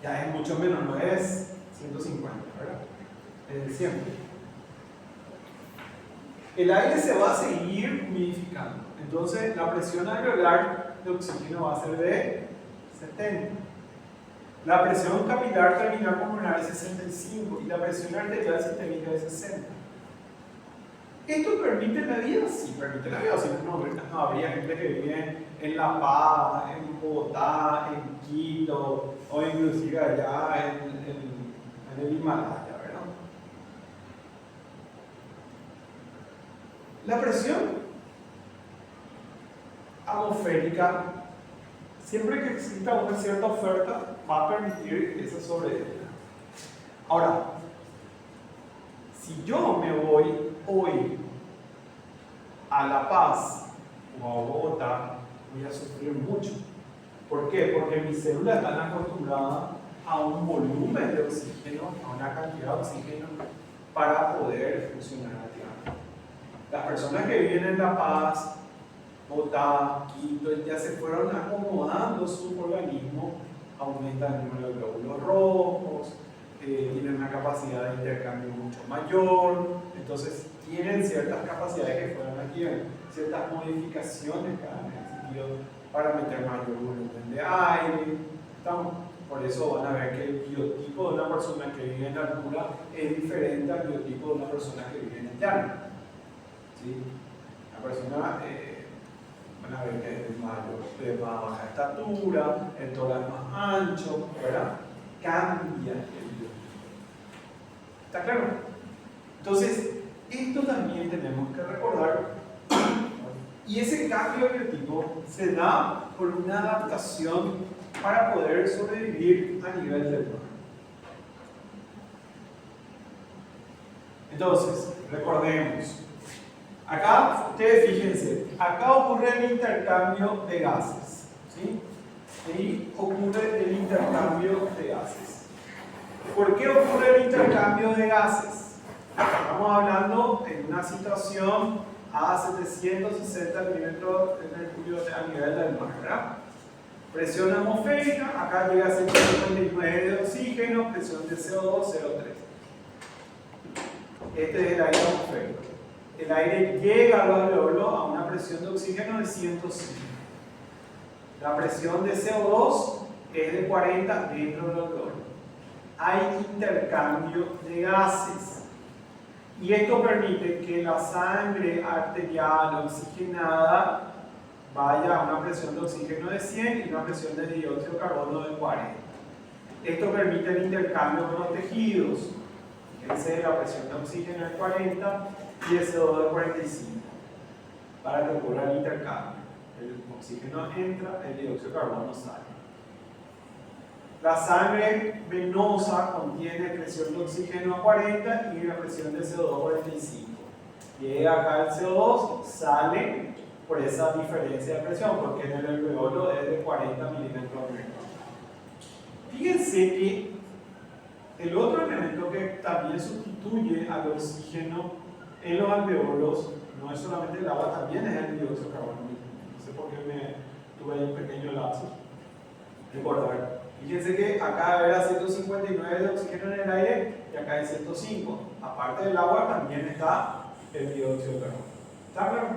Ya es mucho menos, no es 150, ¿verdad? Es de 100. El aire se va a seguir humidificando. Entonces, la presión alveolar de oxígeno va a ser de 70. La presión capilar terminal pulmonar es 65 y la presión arterial sistémica es 60. ¿Esto permite la vida? Sí, permite la vida. Si no habría gente que vive en La Paz, en Bogotá, en Quito o inclusive allá en el Himalaya, ¿verdad? La presión atmosférica, siempre que exista una cierta oferta, va a permitir esa sobrevivencia. Ahora, Si yo me voy hoy a La Paz o a Bogotá, voy a sufrir mucho. ¿Por qué? Porque mis células están acostumbradas a un volumen de oxígeno, a una cantidad de oxígeno para poder funcionar a tierra. Las personas que viven en La Paz, Bogotá, Quito, ya se fueron acomodando su organismo, aumentan el número de glóbulos rojos, tienen una capacidad de intercambio mucho mayor, entonces tienen ciertas capacidades que fueron aquí, ciertas modificaciones en el sentido para meter mayor volumen de aire. Por eso van a ver que el biotipo de una persona que vive en altura es diferente al biotipo de una persona que vive en el llano. ¿Sí? La persona van a ver que es de más baja estatura, el tórax más ancho, ¿verdad? Cambia el biotipo. ¿Está claro? Entonces, esto también tenemos que recordar. Y ese cambio de biotipo se da por una adaptación para poder sobrevivir a nivel del mar. Entonces, recordemos. Acá, ustedes fíjense, acá ocurre el intercambio de gases. ¿Sí? Ahí ocurre el intercambio de gases. ¿Por qué ocurre el intercambio de gases? Estamos hablando en una situación a 760 milímetros de mercurio a nivel del mar, ¿verdad? Presión atmosférica, acá llega a 159 de oxígeno, presión de CO2, 0,3. Este es el aire atmosférico. El aire llega al alveolo a una presión de oxígeno de 105. La presión de CO2 es de 40 dentro del alveolo. Hay intercambio de gases. Y esto permite que la sangre arterial oxigenada vaya a una presión de oxígeno de 100 y una presión de dióxido de carbono de 40. Esto permite el intercambio con los tejidos. Fíjense, la presión de oxígeno de 40 y el CO2 de 45. Para que ocurra el intercambio. El oxígeno entra, el dióxido de carbono sale. La sangre venosa contiene presión de oxígeno a 40 y la presión de CO2 a 45. Llega acá el CO2, sale por esa diferencia de presión, porque en el alveolo es de 40 milímetros de mercurio. Fíjense que el otro elemento que también sustituye al oxígeno en los alveolos no es solamente el agua, también es el dióxido de carbono. No sé por qué tuve ahí un pequeño lapsus. Recordar. Fíjense que acá era 159 de oxígeno en el aire y acá hay 105. Aparte del agua también está el dióxido de carbono. ¿Está claro?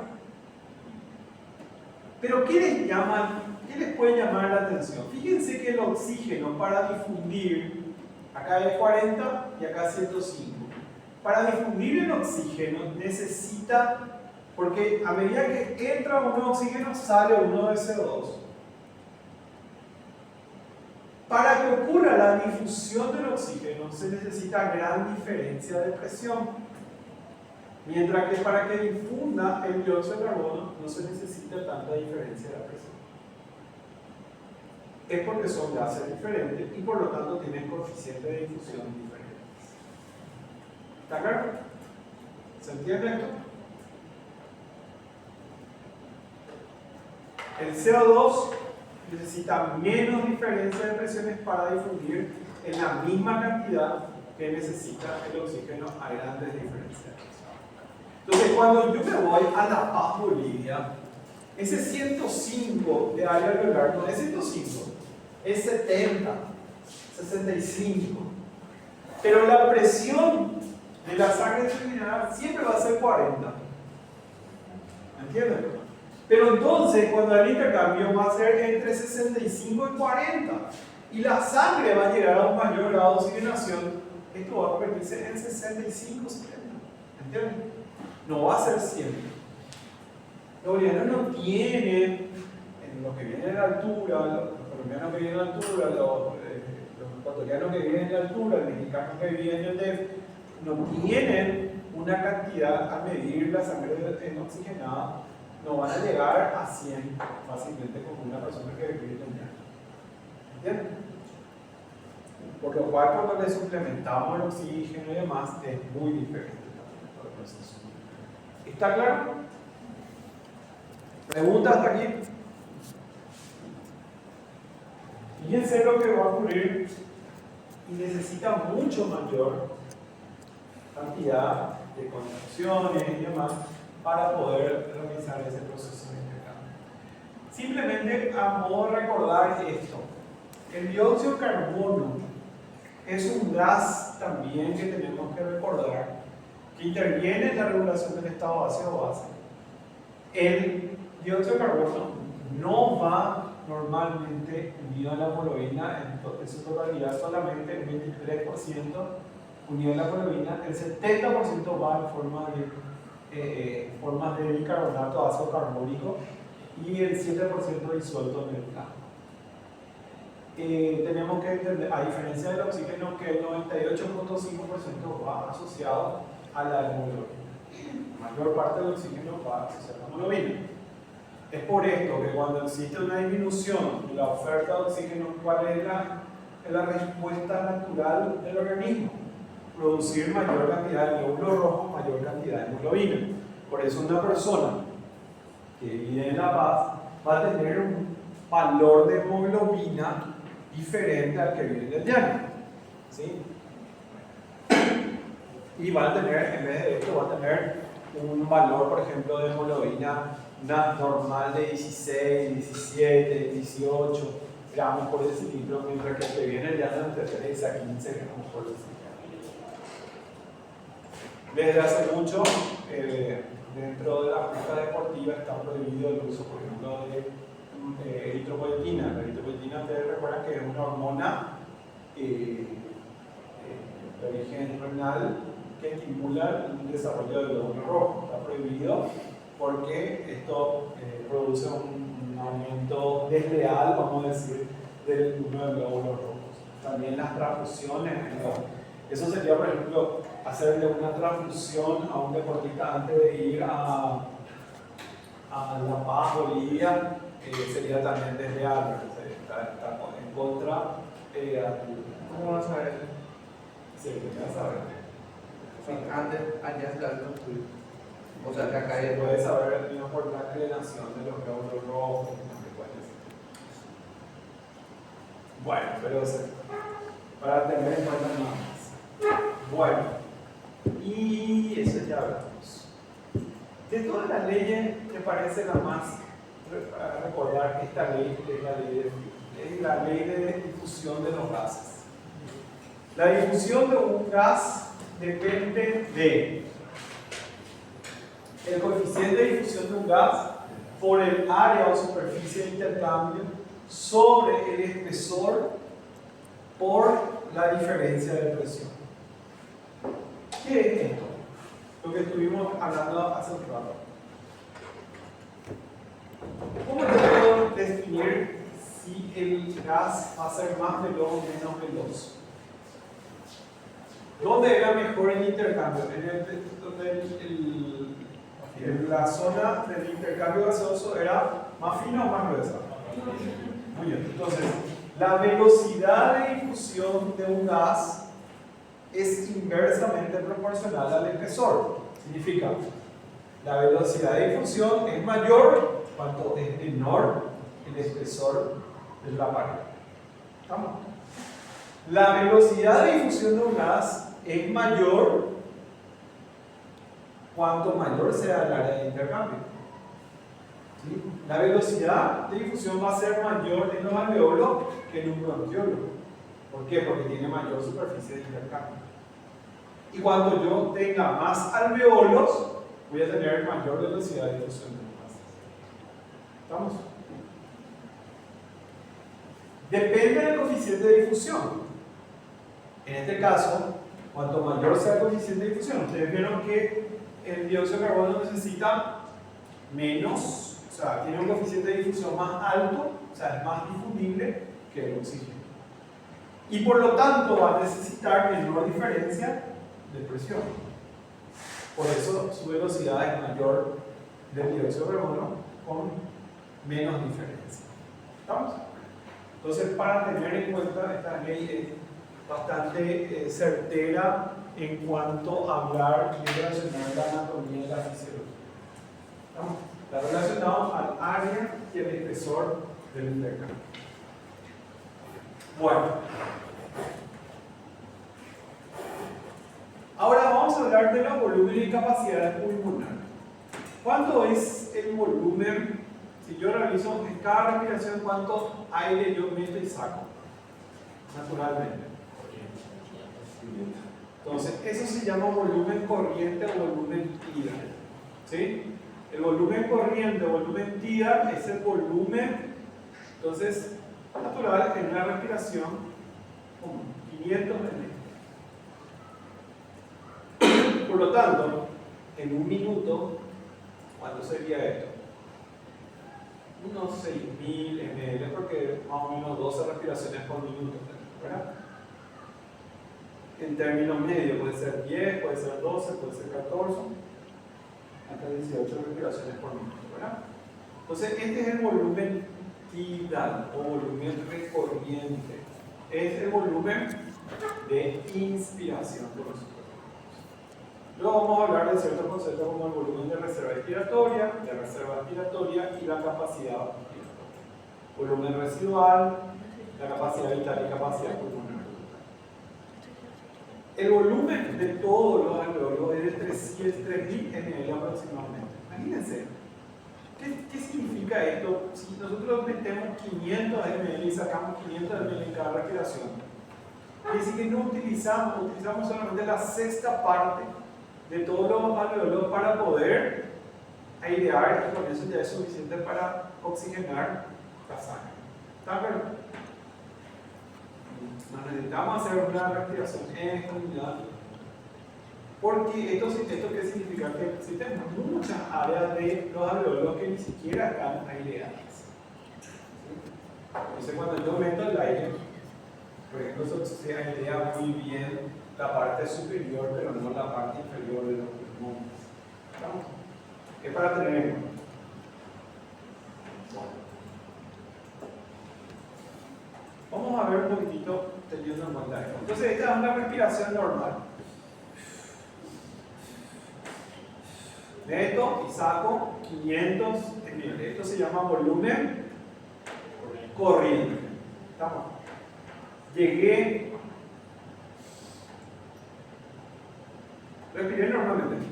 Pero ¿qué les puede llamar la atención? Fíjense que el oxígeno para difundir, acá es 40 y acá 105. Para difundir el oxígeno necesita, porque a medida que entra uno de oxígeno sale uno de CO2. Para que ocurra la difusión del oxígeno se necesita gran diferencia de presión. Mientras que para que difunda el dióxido de carbono no se necesita tanta diferencia de presión. Es porque son gases diferentes y por lo tanto tienen coeficientes de difusión diferentes. ¿Está claro? ¿Se entiende esto? El CO2 necesita menos diferencia de presiones para difundir en la misma cantidad que necesita el oxígeno a grandes diferencias de presión. Entonces, cuando yo me voy a La Paz, Bolivia, ese 105 de área alveolar no es 105, es 70, 65. Pero la presión de la sangre determinada siempre va a ser 40. ¿Entienden? Pero entonces, cuando el intercambio va a ser entre 65 y 40, y la sangre va a llegar a un mayor grado de oxigenación, esto va a convertirse en 65, 70. ¿Entienden? No va a ser 100. Los bolivianos no tienen, en lo que viene de la altura, los colombianos que viven en la altura, los ecuatorianos que viven en la altura, los mexicanos que viven en el DF, no tienen una cantidad a medir la sangre oxigenada, no van a llegar a 100 fácilmente como una persona que vive en el llano. ¿Entienden? Por lo cual, cuando le suplementamos el oxígeno y demás, es muy diferente también todo el proceso. ¿Está claro? ¿Preguntas hasta aquí? Fíjense lo que va a ocurrir y necesita mucho mayor cantidad de contracciones y demás para poder realizar ese proceso de intercambio. Simplemente a modo de recordar esto, el dióxido de carbono es un gas también que tenemos que recordar que interviene en la regulación del estado ácido-base. El dióxido de carbono no va normalmente unido a la hemoglobina en su totalidad, solamente el 23% unido a la hemoglobina, el 70% va en forma de bicarbonato de ácido carbónico y el 7% disuelto en el plasma. Tenemos que entender, a diferencia del oxígeno, que el 98.5% va asociado a la hemoglobina. La mayor parte del oxígeno va asociado a la hemoglobina. Es por esto que cuando existe una disminución de la oferta de oxígeno, ¿cuál es la respuesta natural del organismo? Producir mayor cantidad de glóbulos rojos, mayor cantidad de hemoglobina. Por eso una persona que vive en La Paz va a tener un valor de hemoglobina diferente al que vive en el llano. ¿Sí? Y va a tener, en vez de esto, va a tener un valor, por ejemplo, de hemoglobina normal de 16, 17, 18 gramos por decilitro, mientras que el que viene el llano entre 13 a 15 gramos por decilitro. Desde hace mucho, dentro de la pesca deportiva está prohibido el uso, por ejemplo, de eritropoyetina. La eritropoyetina, ustedes recuerdan que es una hormona de origen renal que estimula el desarrollo del glóbulo rojo. Está prohibido porque esto produce un aumento desleal, vamos a decir, del número de glóbulos rojos. También las transfusiones, eso sería, por ejemplo, hacerle una transfusión a un deportista antes de ir a La Paz, Bolivia, sería también desleal, está en contra. ¿Cómo vas a saber? Sí, ya sabes. Sí, antes, allá se la construir. O sea, que acá Se hay. puede saber por la inclinación de los glóbulos rojos, no me cuentes. Bueno, pero para tener en cuenta nada más. Bueno, y eso ya hablamos. De todas las leyes, ¿te parece la más para recordar que esta ley es la ley de difusión de los gases? La difusión de un gas depende de el coeficiente de difusión de un gas por el área o superficie de intercambio sobre el espesor por la diferencia de presión. ¿Qué es esto? Lo que estuvimos hablando hace un rato. ¿Cómo yo puedo definir si el gas va a ser más veloz o menos veloz? ¿Dónde era mejor el intercambio? En la zona del intercambio gaseoso era más fina o más gruesa. Muy bien, entonces la velocidad de difusión de un gas es inversamente proporcional al espesor. Significa, la velocidad de difusión es mayor cuanto es menor el espesor de la pared. ¿Estamos? La velocidad de difusión de un gas es mayor cuanto mayor sea el área de intercambio. ¿Sí? La velocidad de difusión va a ser mayor en los alveolos que en un bronquiolo. ¿Por qué? Porque tiene mayor superficie de intercambio. Y cuando yo tenga más alveolos, voy a tener mayor velocidad de difusión de los gases. ¿Estamos? Depende del coeficiente de difusión. En este caso, cuanto mayor sea el coeficiente de difusión, ustedes vieron que el dióxido de carbono necesita menos, o sea, tiene un coeficiente de difusión más alto, o sea, es más difundible que el oxígeno. Y por lo tanto va a necesitar menor diferencia de presión. Por eso su velocidad es mayor del dióxido de carbono con menos diferencia. ¿Estamos? Entonces, para tener en cuenta esta ley bastante certera en cuanto a hablar y relacionar la anatomía y la fisiología. ¿Estamos? Está relacionado al área y el espesor del intercambio. Bueno, ahora vamos a hablar de los volúmenes y capacidades pulmonares. ¿Cuánto es el volumen? Si yo realizo en cada respiración, ¿cuánto aire yo meto y saco? Naturalmente. Entonces, eso se llama volumen corriente o volumen tidal. ¿Sí? El volumen corriente o volumen tidal es el volumen, entonces, natural en una respiración como 500 ml. Por lo tanto, en un minuto, ¿cuánto sería esto? Unos 6.000 ml, porque más o menos 12 respiraciones por minuto, ¿verdad? En términos medios, puede ser 10, puede ser 12, puede ser 14, hasta 18 respiraciones por minuto, ¿verdad? Entonces, este es el volumen tidal o volumen recorriente. Es el volumen de inspiración de los cuerpos. Luego vamos a hablar de ciertos conceptos como el volumen de reserva expiratoria, y la capacidad respiratoria. Volumen residual, la capacidad vital y capacidad pulmonar. El volumen de todos los alveolos es de 3.000 ml aproximadamente. Imagínense, ¿qué significa esto? Si nosotros metemos 500 ml y sacamos 500 ml en cada respiración, quiere decir que no utilizamos solamente la sexta parte de todos los alveolos para poder airear, y con eso ya es suficiente para oxigenar la sangre. ¿Está claro? Necesitamos hacer una respiración en comunidad, porque esto ¿qué significa? Que existen muchas áreas de los alveolos que ni siquiera están aireadas. Entonces, cuando yo meto el aire, por ejemplo, se airea muy bien la parte superior, pero no la parte inferior de los pulmones. ¿Estamos? Es para tener en cuenta. Vamos a ver un poquitito teniendo en cuenta esto. Entonces, esta es una respiración normal. Meto y saco 500 ml. Esto se llama volumen corriente. ¿Estamos? Llegué, respiré normalmente.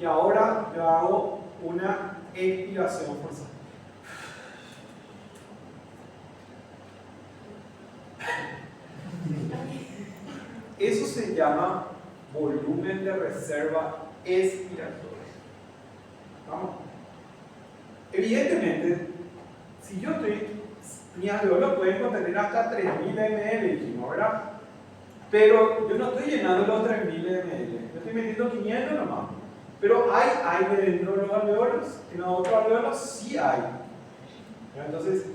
Y ahora yo hago una expiración forzada. Eso se llama volumen de reserva expiratoria. ¿Vamos? Evidentemente, si yo mis alveolos pueden contener hasta 3.000 ml, dijimos, ¿verdad? Pero yo no estoy llenando los 3.000 ml, yo estoy metiendo 500 nomás. Pero hay aire dentro de los alveolos, en los otros alveolos sí hay. Entonces,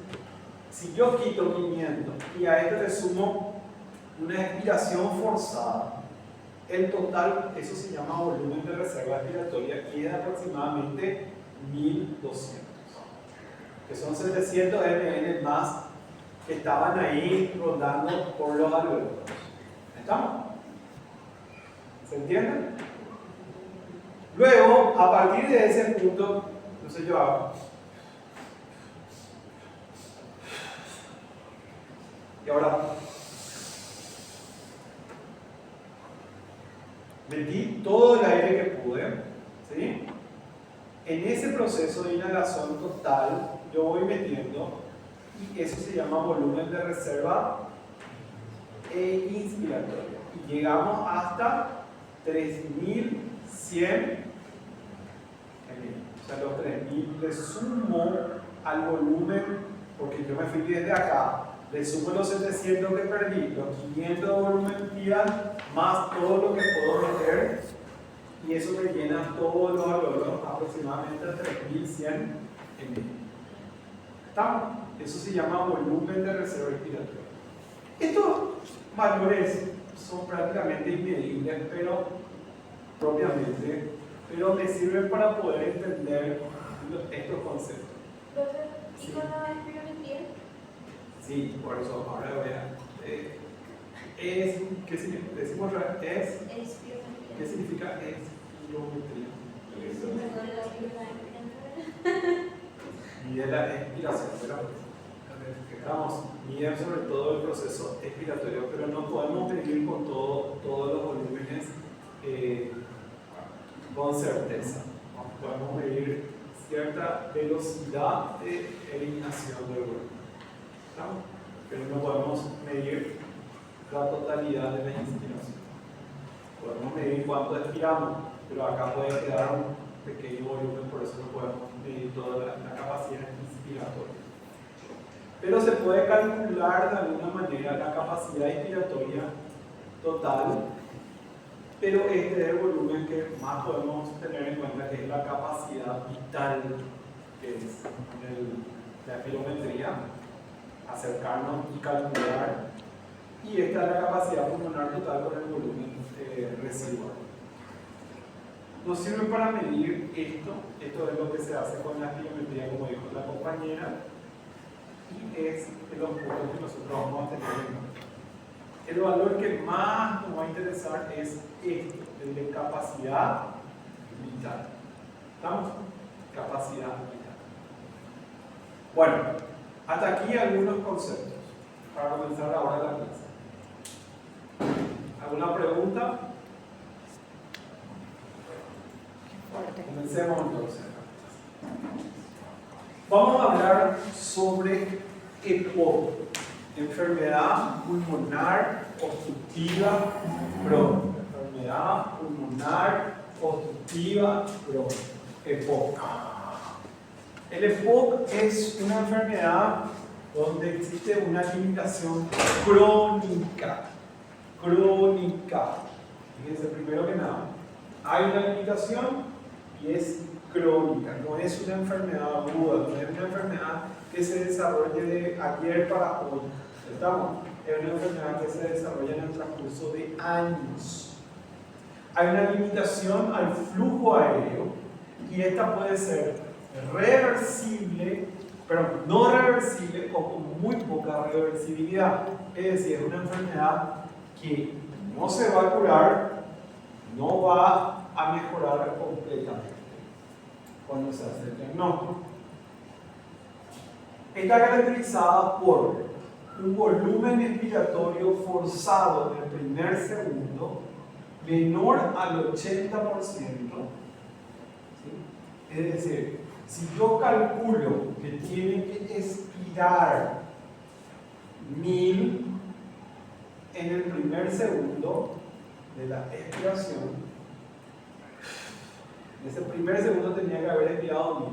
si yo quito 500 y a este le sumo una expiración forzada, el total, eso se llama volumen de reserva expiratoria, y es aproximadamente 1.200, que son 700 ml más que estaban ahí rondando por los alveolos. ¿Estamos? ¿Se entiende? Luego, a partir de ese punto, entonces yo hago. Y ahora metí todo el aire que pude, ¿sí? En ese proceso de inhalación total, yo voy metiendo, y eso se llama volumen de reserva inspiratoria. Y llegamos hasta 3.100 ml. O sea, los 3.000 le sumo al volumen, porque yo me fui desde acá. Le sumo los 700 que perdí, los 500 de volumen tidal, más todo lo que puedo meter, y eso me llena todos los alveolos aproximadamente a 3.100 ml. ¿Estamos? Eso se llama volumen de reserva expiratoria. Estos valores son prácticamente inmedibles, pero me sirven para poder entender estos conceptos. ¿Y cuando expiro el pie? Sí, por eso ahora voy a... ¿qué significa? Decimos otra vez, ¿qué significa espirometría? Mide la expiración, ¿verdad? Estamos midiendo sobre todo el proceso expiratorio, pero no podemos medir con todos los volúmenes con certeza. ¿No? Podemos medir cierta velocidad de eliminación del volumen, ¿no? Pero no podemos medir la totalidad de la inspiración. Podemos medir cuánto expiramos, pero acá puede quedar un pequeño volumen, por eso no podemos medir toda la capacidad inspiratoria. Pero se puede calcular de alguna manera la capacidad inspiratoria total, pero este es el volumen que más podemos tener en cuenta, que es la capacidad vital, que es la espirometría, acercarnos y calcular, y esta es la capacidad pulmonar total con el volumen residual. Nos sirve para medir esto es lo que se hace con la espirometría, como dijo la compañera, y es de los puntos que nosotros vamos a tener en cuenta. El valor que más nos va a interesar es esto, el de capacidad vital. ¿Estamos? Capacidad vital. Bueno, hasta aquí algunos conceptos para comenzar ahora la clase. ¿Alguna pregunta? Comencemos entonces. Vamos a hablar sobre EPOC, enfermedad pulmonar obstructiva crónica. Enfermedad pulmonar obstructiva crónica, EPOC. El EPOC es una enfermedad donde existe una limitación crónica. Fíjense, primero que nada, hay una limitación y es crónica, no es una enfermedad aguda, no es una enfermedad que se desarrolle de ayer para hoy. ¿Estamos? Es una enfermedad que se desarrolla en el transcurso de años. Hay una limitación al flujo aéreo y esta puede ser reversible, pero no reversible o con muy poca reversibilidad. Es decir, es una enfermedad que no se va a curar, no va a mejorar completamente cuando se hace el diagnóstico. Está caracterizada por un volumen expiratorio forzado en el primer segundo menor al 80%. ¿Sí? Es decir, si yo calculo que tiene que expirar 1000 en el primer segundo de la expiración, en ese primer segundo tenía que haber expirado 1000.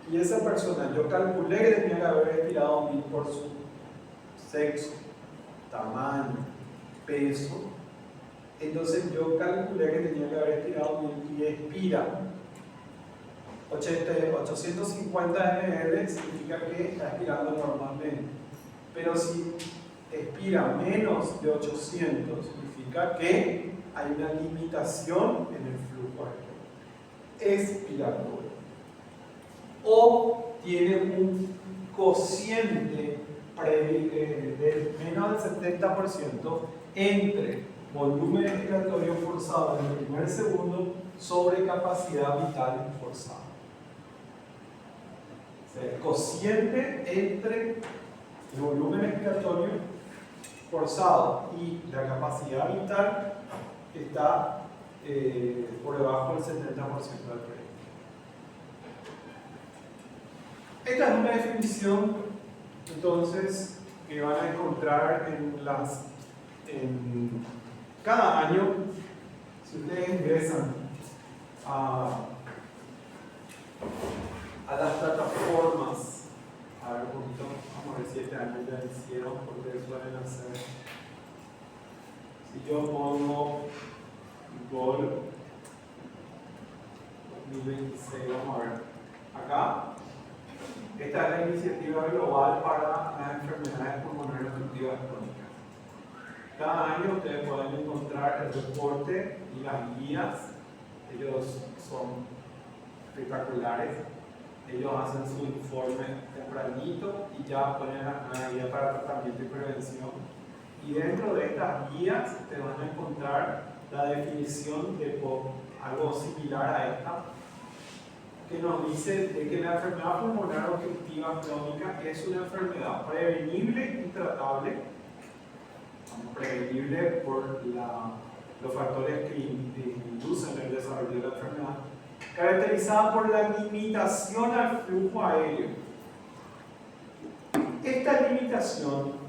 Y esa persona, yo calculé que tenía que haber expirado 1000 por su sexo, tamaño, peso. Entonces yo calculé que tenía que haber expirado 1000 y expira 850 ml, significa que está expirando normalmente. Pero si expira menos de 800, significa que hay una limitación en el flujo aéreo expiratorio. O tiene un cociente de menos del 70% entre volumen expiratorio forzado en el primer segundo sobre capacidad vital forzada. O sea, el cociente entre el volumen expiratorio forzado y la capacidad vital está por debajo del 70% del proyecto. Esta es una definición, entonces, que van a encontrar en cada año. Si ustedes ingresan a las plataformas, a ver un poquito, vamos a ver si este año ya hicieron, porque suelen hacer. Si yo pongo Google 2026, vamos a ver, acá, esta es la iniciativa global para las enfermedades pulmonares obstructivas crónicas. Cada año ustedes pueden encontrar el reporte y las guías, ellos son espectaculares. ellos hacen su informe tempranito y ya ponen una guía para tratamiento y prevención. Y dentro de estas guías te van a encontrar la definición de POC, algo similar a esta, que nos dice de que la enfermedad pulmonar obstructiva crónica es una enfermedad prevenible y tratable, prevenible por los factores que inducen el desarrollo de la enfermedad, caracterizada por la limitación al flujo aéreo. Esta limitación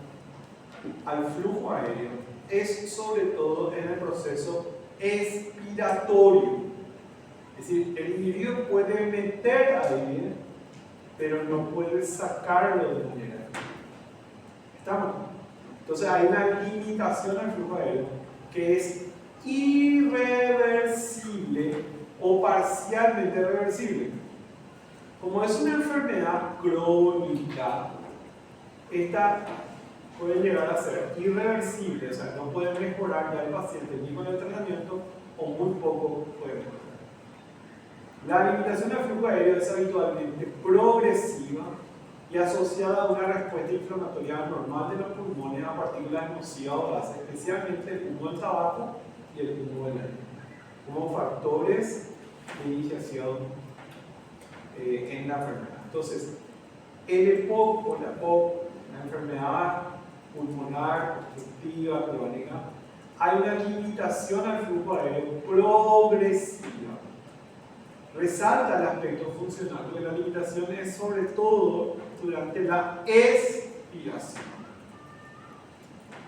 al flujo aéreo es sobre todo en el proceso expiratorio. Es decir, el individuo puede meter aire, pero no puede sacarlo de manera. ¿Estamos? Entonces hay una limitación al flujo aéreo que es irreversible o parcialmente reversible. Como es una enfermedad crónica, esta puede llegar a ser irreversible, o sea, no puede mejorar ya el paciente ni con el tratamiento o muy poco puede mejorar. La limitación del flujo aéreo es habitualmente progresiva y asociada a una respuesta inflamatoria normal de los pulmones a partículas nocivas o gases, especialmente el humo del tabaco y el humo del aire, como factores de iniciación en la enfermedad. Entonces, el EPOC o la POC, la enfermedad pulmonar obstructiva crónica, hay una limitación al flujo aéreo progresiva. Resalta el aspecto funcional, porque la limitación es sobre todo durante la expiración.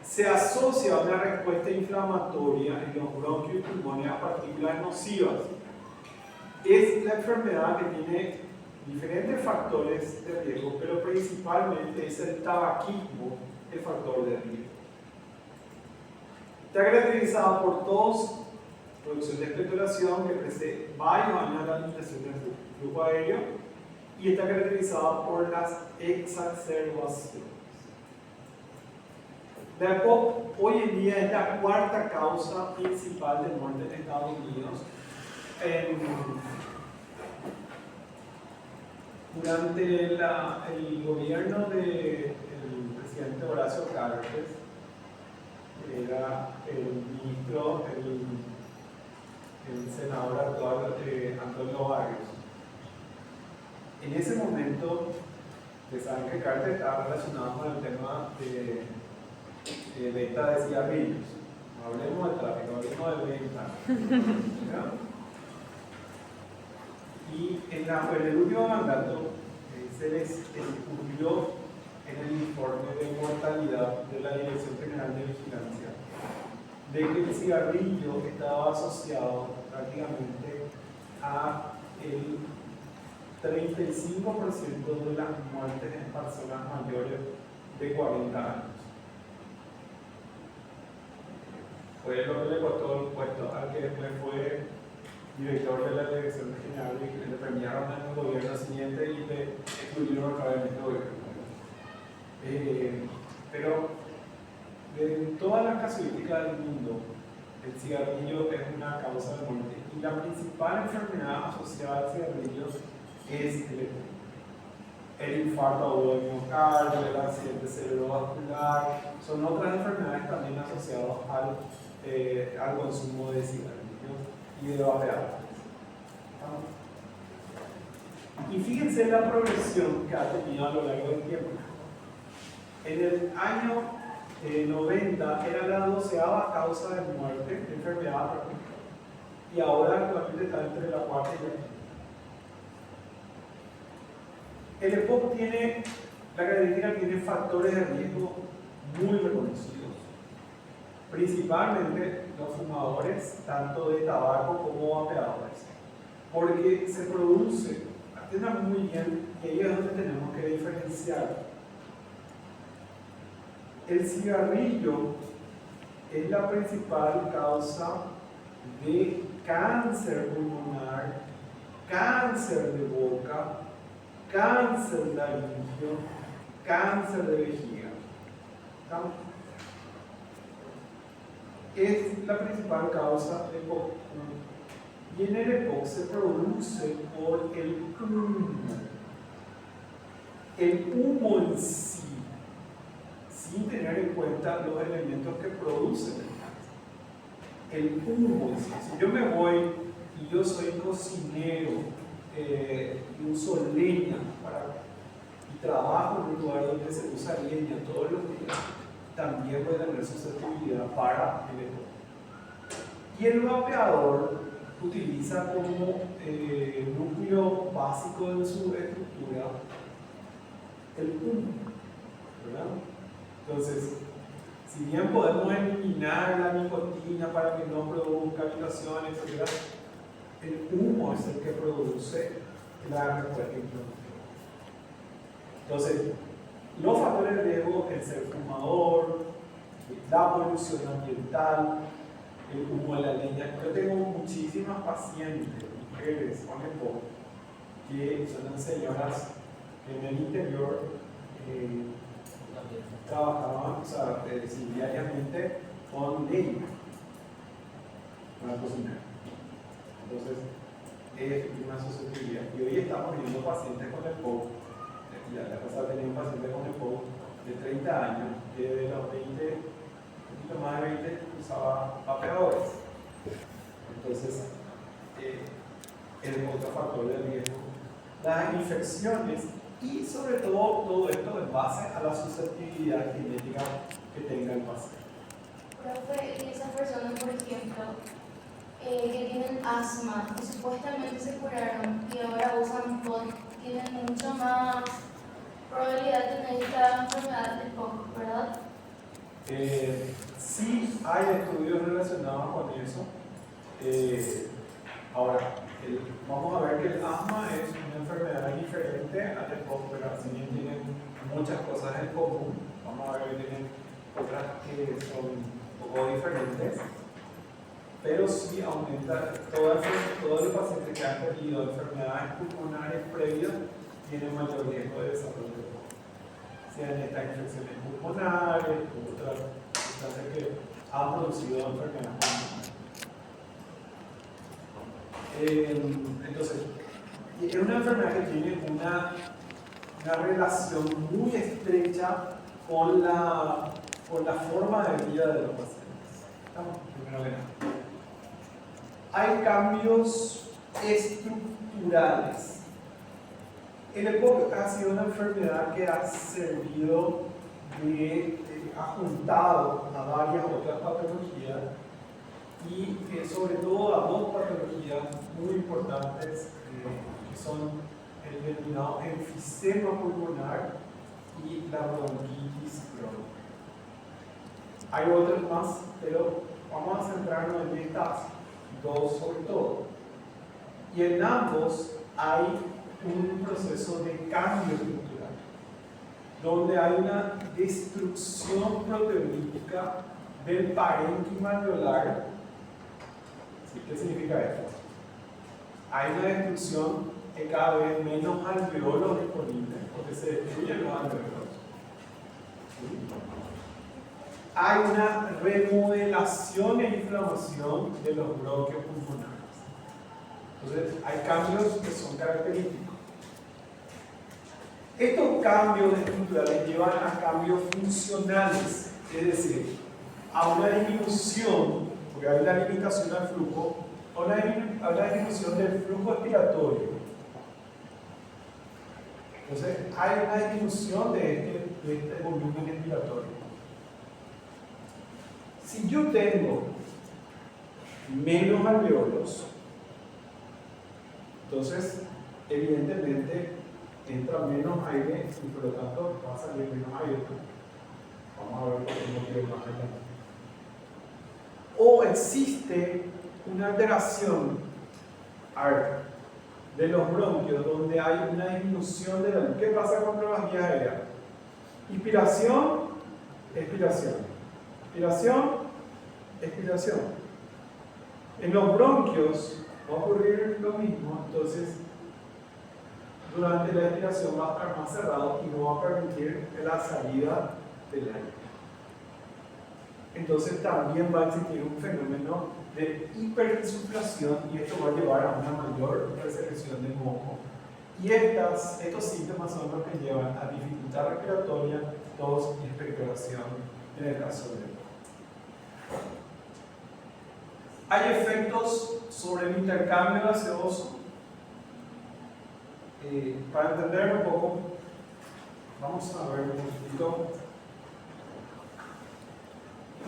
Se asocia a una respuesta inflamatoria en los bronquios y pulmones a partículas nocivas. Es la enfermedad que tiene diferentes factores de riesgo, pero principalmente es el tabaquismo el factor de riesgo. Está caracterizada por tos, producción de expectoración que precede varios años de la limitación del flujo aéreo y está caracterizada por las exacerbaciones. La EPOC hoy en día es la cuarta causa principal de muerte en Estados Unidos. Durante el gobierno del presidente Horacio Cartes, era el ministro, el senador actual Antonio Barrios. En ese momento, ustedes saben que Cartes estaba relacionado con el tema de venta de cigarrillos. No hablemos de tráfico, hablemos de venta. Y en el último mandato se les descubrió en el informe de mortalidad de la Dirección General de Vigilancia de que el cigarrillo estaba asociado prácticamente a el 35% de las muertes en personas mayores de 40 años. Fue lo que le costó el puesto al que después fue director de la Dirección General de Vigilancia. Le premiaron en el gobierno siguiente y le excluyeron otra vez en este gobierno. Pero de todas las casuísticas del mundo, el cigarrillo es una causa de muerte y la principal enfermedad asociada al cigarrillo es el infarto agudo del miocardio, el accidente cerebrovascular, son otras enfermedades también asociadas al consumo de cigarrillos y de vapeadores. Y fíjense la progresión que ha tenido a lo largo del tiempo. En el año 90 era la 12ª causa de muerte de enfermedad y ahora actualmente está entre la 4ª y la 5ª. El EPOC tiene, la característica tiene factores de riesgo muy reconocidos, principalmente los fumadores, tanto de tabaco como vapeadores, porque se produce, atiendan muy bien, y ahí es donde tenemos que diferenciar. El cigarrillo es la principal causa de cáncer pulmonar, cáncer de boca, cáncer laríngeo, cáncer de vejiga. ¿Estamos? Es la principal causa de EPOC. Y en el EPOC se produce por el humo. el humo en sí, sin tener en cuenta los elementos que producen el cáncer. El humo en sí. Si yo me voy y yo soy cocinero y uso leña y trabajo en un lugar donde se usa leña todos los días, también puede tener susceptibilidad para el EPOC. Y el vapeador utiliza como núcleo básico de su estructura el humo, ¿verdad? Entonces, si bien podemos eliminar la nicotina para que no produzca irritaciones, etc., el humo es el que produce la respuesta inflamatoria. Entonces, los factores de riesgo, el ser fumador, la polución ambiental, el humo de la leña. Yo tengo muchísimas pacientes, mujeres con EPOC, que son señoras que en el interior trabajaban, o sea, diariamente con leña para cocinar. Entonces, es una susceptibilidad. Y hoy estamos viendo pacientes con EPOC. Ya la pasada tenía un paciente con EPOC de 30 años, que de los 20, un poquito más de 20, usaba vapeadores. Entonces, es otro factor de riesgo. Las infecciones y sobre todo esto en base a la susceptibilidad genética que tenga el paciente. Profe, y esas personas, por ejemplo, que tienen asma, que supuestamente se curaron y ahora usan POT, tienen mucho más probabilidad de tener esta enfermedad de POC, ¿verdad? Sí hay estudios relacionados con eso. Ahora, vamos a ver que el asma es una enfermedad diferente al EPOC, pero si bien tienen muchas cosas en común, vamos a ver que tienen otras que son un poco diferentes, pero sí aumenta todo el paciente que ha tenido enfermedades pulmonares previas tiene mayor riesgo de desarrollo de EPOC. Sean estas infecciones pulmonares, otras sustancias que han producido enfermedades pulmonares. Entonces, es una enfermedad que tiene una relación muy estrecha con la forma de vida de los pacientes. ¿Estamos? Primero que nada. Hay cambios estructurales. El EPOC ha sido una enfermedad que ha servido ha juntado a varias otras patologías y sobre todo a dos patologías muy importantes que son el denominado enfisema pulmonar y la bronquitis crónica. Hay otras más, pero vamos a centrarnos en estas dos sobre todo. Y en ambos hay un proceso de cambio estructural, donde hay una destrucción proteolítica del parénquima alveolar. ¿Qué significa esto? Hay una destrucción de cada vez menos alveolos disponibles, porque se destruyen los alveolos. Hay una remodelación e inflamación de los bronquios pulmonares. Entonces, hay cambios que son característicos. Estos cambios estructurales llevan a cambios funcionales, es decir, a una disminución, porque hay una limitación al flujo, a una disminución del flujo expiratorio. Entonces, hay una disminución de este volumen expiratorio. Si yo tengo menos alveolos, entonces, evidentemente, entra menos aire y por lo tanto va a salir menos aire. Vamos a ver por qué motivo más adelante. O existe una alteración de los bronquios donde hay una disminución de la luz. ¿Qué pasa con las vías aéreas? Inspiración, expiración. Inspiración, expiración. En los bronquios va a ocurrir lo mismo, entonces durante la expiración va a estar más cerrado y no va a permitir la salida del aire. Entonces también va a existir un fenómeno de hiperinsuflación y esto va a llevar a una mayor reservación de moco Y estos síntomas son los que llevan a dificultad respiratoria, tos y expectoración en el caso de ¿Hay efectos sobre el intercambio gaseoso? Para entender un poco, vamos a ver un poquito,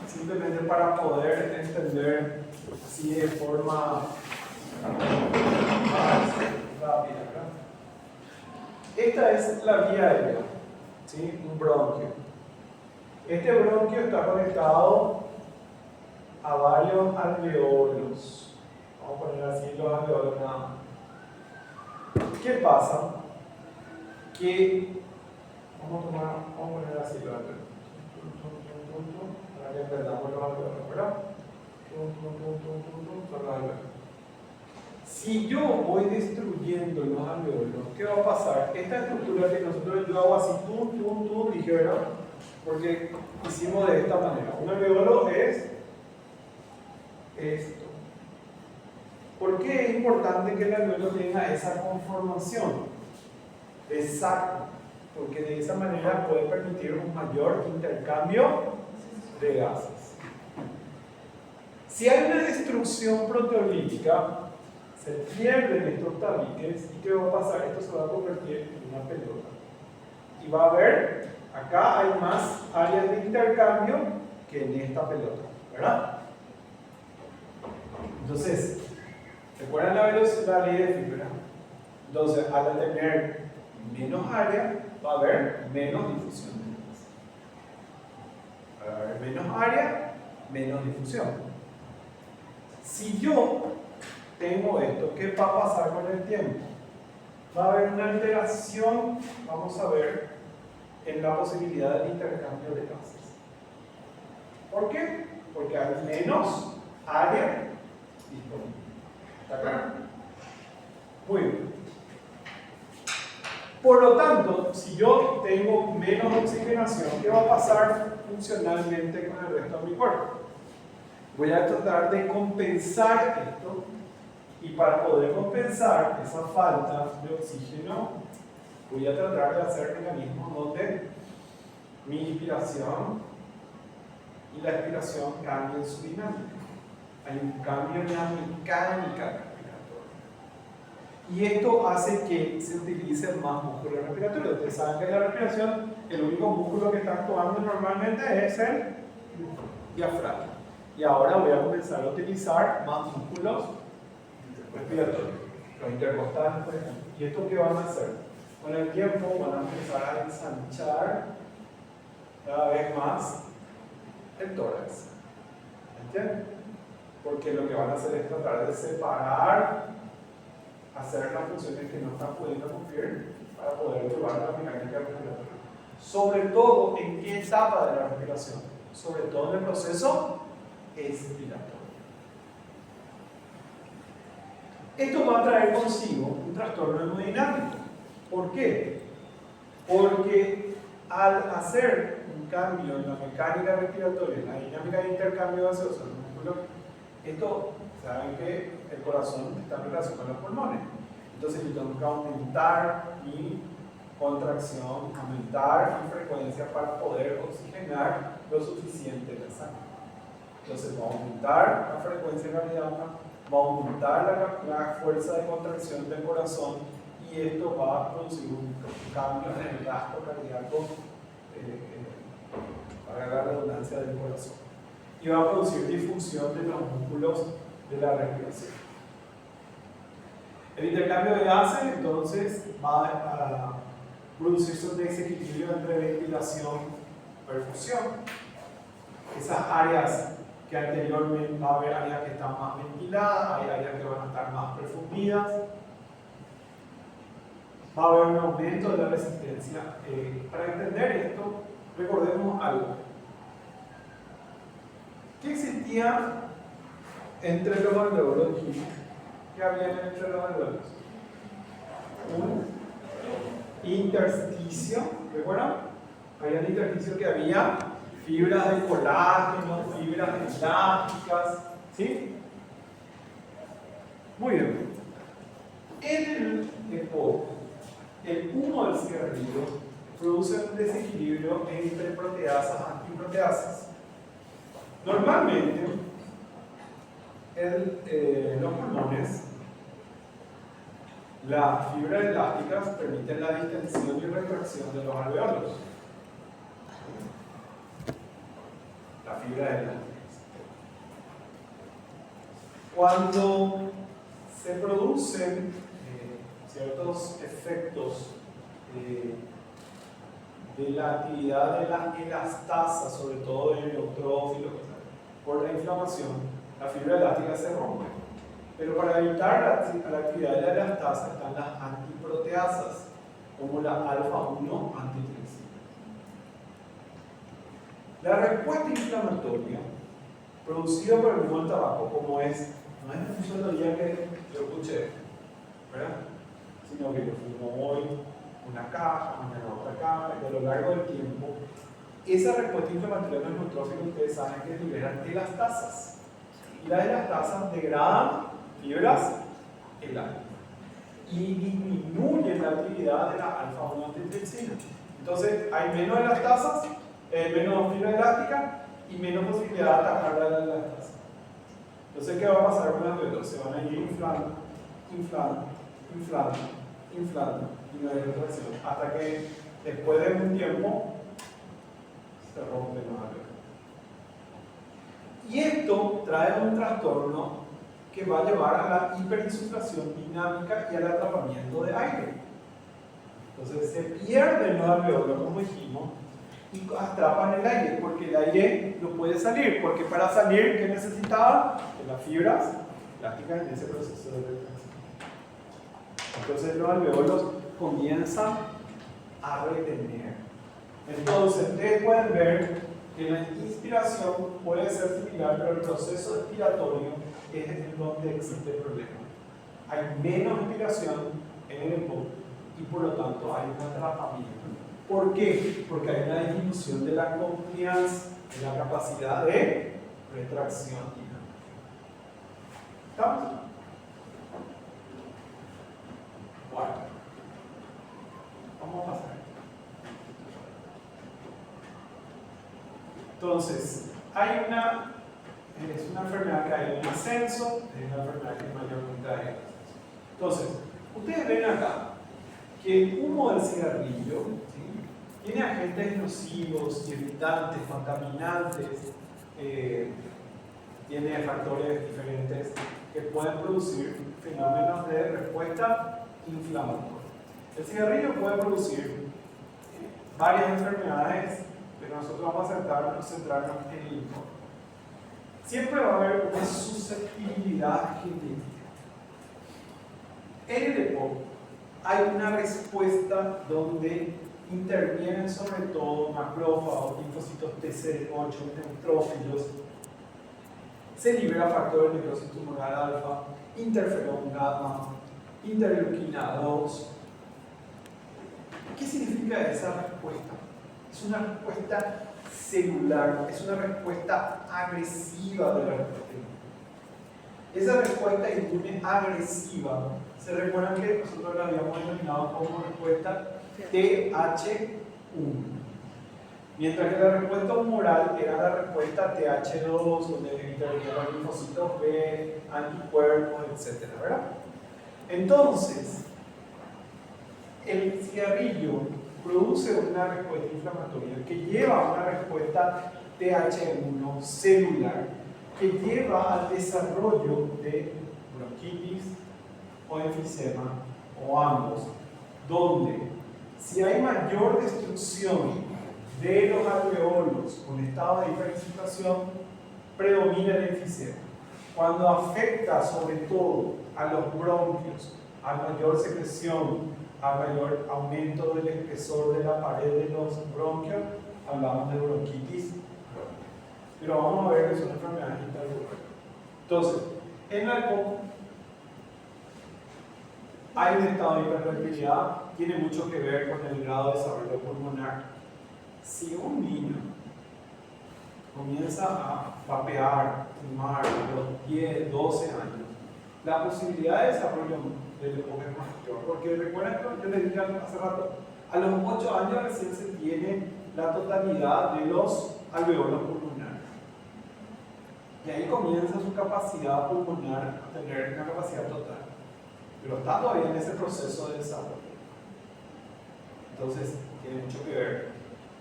simplemente para poder entender así de forma más rápida, ¿verdad? Esta es la vía aérea, ¿sí? Un bronquio. Este bronquio está conectado a varios alveolos. Vamos a poner así los alveolos nada más. ¿Qué pasa? Que vamos a poner así los alveolos. Para que entendamos los alveolos, ¿verdad? Son los alveolos. Si yo voy destruyendo los alveolos, ¿qué va a pasar? Esta estructura que yo hago así, dije, ¿verdad? Porque hicimos de esta manera. Un alveolo es esto. ¿Por qué es importante que el alveolo tenga esa conformación? Exacto. Porque de esa manera puede permitir un mayor intercambio de gases. Si hay una destrucción proteolítica, se pierden estos tabiques y ¿qué va a pasar? Esto se va a convertir en una pelota. Y va a haber, acá hay más áreas de intercambio que en esta pelota, ¿verdad? Entonces, ¿recuerdan la ley de Fibre? Entonces, al tener menos área, va a haber menos difusión de gas. Va a haber menos área, menos difusión. Si yo tengo esto, ¿qué va a pasar con el tiempo? Va a haber una alteración, vamos a ver, en la posibilidad del intercambio de gases. ¿Por qué? Porque hay menos área disponible. ¿Está claro? Muy bien. Por lo tanto, si yo tengo menos oxigenación, ¿qué va a pasar funcionalmente con el resto de mi cuerpo? Voy a tratar de compensar esto. Y para poder compensar esa falta de oxígeno, voy a tratar de hacer mecanismos donde mi inspiración y la expiración cambien su dinámica. Hay un cambio en la mecánica respiratoria. Y esto hace que se utilice más músculo respiratorio. Ustedes saben que en la respiración el único músculo que está actuando normalmente es el diafragma. Y ahora voy a comenzar a utilizar más músculos respiratorios, los intercostales, por ejemplo. ¿Y esto qué van a hacer? Con el tiempo van a empezar a ensanchar cada vez más el tórax. ¿Entienden? Porque lo que van a hacer es tratar de separar, hacer las funciones que no están pudiendo cumplir para poder llevar la mecánica respiratoria. Sobre todo, ¿en qué etapa de la respiración? Sobre todo en el proceso expiratorio. Esto va a traer consigo un trastorno hemodinámico. ¿Por qué? Porque al hacer un cambio en la mecánica respiratoria, en la dinámica de intercambio gaseoso en el músculo, esto, saben que el corazón está en relación con los pulmones. Entonces yo tengo que aumentar mi contracción, aumentar mi frecuencia para poder oxigenar lo suficiente la sangre. Entonces va a aumentar la frecuencia cardíaca, va a aumentar la fuerza de contracción del corazón y esto va a producir un cambio en el gasto cardíaco, para la redundancia del corazón. Y va a producir disfunción de los músculos de la respiración. El intercambio de gases entonces va a producirse un desequilibrio entre ventilación y perfusión. Esas áreas que anteriormente va a haber áreas que están más ventiladas, hay áreas que van a estar más perfundidas. Va a haber un aumento de la resistencia. Para entender esto, recordemos algo. ¿Qué existía entre los alveolos? ¿Qué había entre los alveolos? Un intersticio, ¿recuerdan? Había un intersticio que había fibras de colágeno, fibras elásticas, ¿sí? Muy bien. En el EPOC, el humo del cigarrillo produce un desequilibrio entre proteasas y antiproteasas. Normalmente, los pulmones, las fibras elásticas permiten la distensión y retracción de los alveolos. Las fibras elásticas. Cuando se producen ciertos efectos de la actividad de la elastasa, sobre todo en neutrófilos, por la inflamación, la fibra elástica se rompe. Pero para evitar la actividad de la elastasa están las antiproteasas, como la alfa-1 antitripsina. La respuesta inflamatoria producida por el humo del tabaco, como es, no es un solo día que yo escuché, ¿verdad? Sino que yo fumo hoy una caja, mañana otra caja, y a lo largo del tiempo, esa respuesta inflamatoria de los neutrófilos, ustedes saben que liberan elastasas. Y las elastasas degradan fibras elásticas y disminuyen la actividad de la alfa-1 antitripsina. Entonces, hay menos elastasas, menos fibra elástica y menos posibilidad de atacar la elastasa. Entonces, ¿qué va a pasar con las alveolos? Se van a ir inflando, inflando, inflando, inflando y no hay retracción, hasta que después de un tiempo se rompen los alveolos. Y esto trae un trastorno que va a llevar a la hiperinsuflación dinámica y al atrapamiento de aire. Entonces se pierden los alveolos, como dijimos, y atrapan el aire, porque el aire no puede salir, porque para salir, ¿qué necesitaba? Que las fibras elásticas en ese proceso de retracción. Entonces los alveolos comienzan a retener. Entonces ustedes pueden ver que la inspiración puede ser similar, pero el proceso expiratorio es en donde existe el problema. Hay menos expiración en el EPOC y por lo tanto hay un atrapamiento. ¿Por qué? Porque hay una disminución de la confianza, de la capacidad de retracción dinámica. ¿Estamos? Bueno, vamos a pasar. Entonces, es una enfermedad que hay en ascenso, es una enfermedad que mayormente hay en ascenso. Entonces, ustedes ven acá que el humo del cigarrillo, ¿sí?, tiene agentes nocivos, irritantes, contaminantes, tiene factores diferentes que pueden producir fenómenos de respuesta inflamatoria. El cigarrillo puede producir varias enfermedades, pero nosotros vamos a centrarnos en el EPOC. Siempre va a haber una susceptibilidad genética. En el EPOC hay una respuesta donde intervienen sobre todo macrófagos, linfocitos TCD8, neutrófilos, se libera factor de necrosis tumoral alfa, interferón gamma, interleuquina 2. ¿Qué significa esa respuesta? Es una respuesta celular, es una respuesta agresiva de la respuesta inmune. Esa respuesta inmune agresiva, se recuerdan que nosotros la habíamos denominado como respuesta TH1, mientras que la respuesta humoral era la respuesta TH2, donde intervenían los linfocitos B, anticuerpos, etc. ¿verdad? Entonces, el cigarrillo produce una respuesta inflamatoria que lleva a una respuesta TH1 celular, que lleva al desarrollo de bronquitis o enfisema o ambos, donde si hay mayor destrucción de los alveolos con estado de hiperinsuflación, predomina el enfisema. Cuando afecta sobre todo a los bronquios, a mayor secreción, a mayor aumento del espesor de la pared de los bronquios, hablamos de bronquitis. Pero vamos a ver que son enfermedades interalveolares. Entonces, en la EPOC hay un estado de hiperreactividad, tiene mucho que ver con el grado de desarrollo pulmonar. Si un niño comienza a vapear, fumar a los 10, 12 años, la posibilidad de desarrollo del EPOC es mayor. Porque recuerden que yo les dije hace rato, a los 8 años recién se tiene la totalidad de los alveolos pulmonares. Y ahí comienza su capacidad pulmonar a tener una capacidad total. Pero está todavía en ese proceso de desarrollo. Entonces, tiene mucho que ver.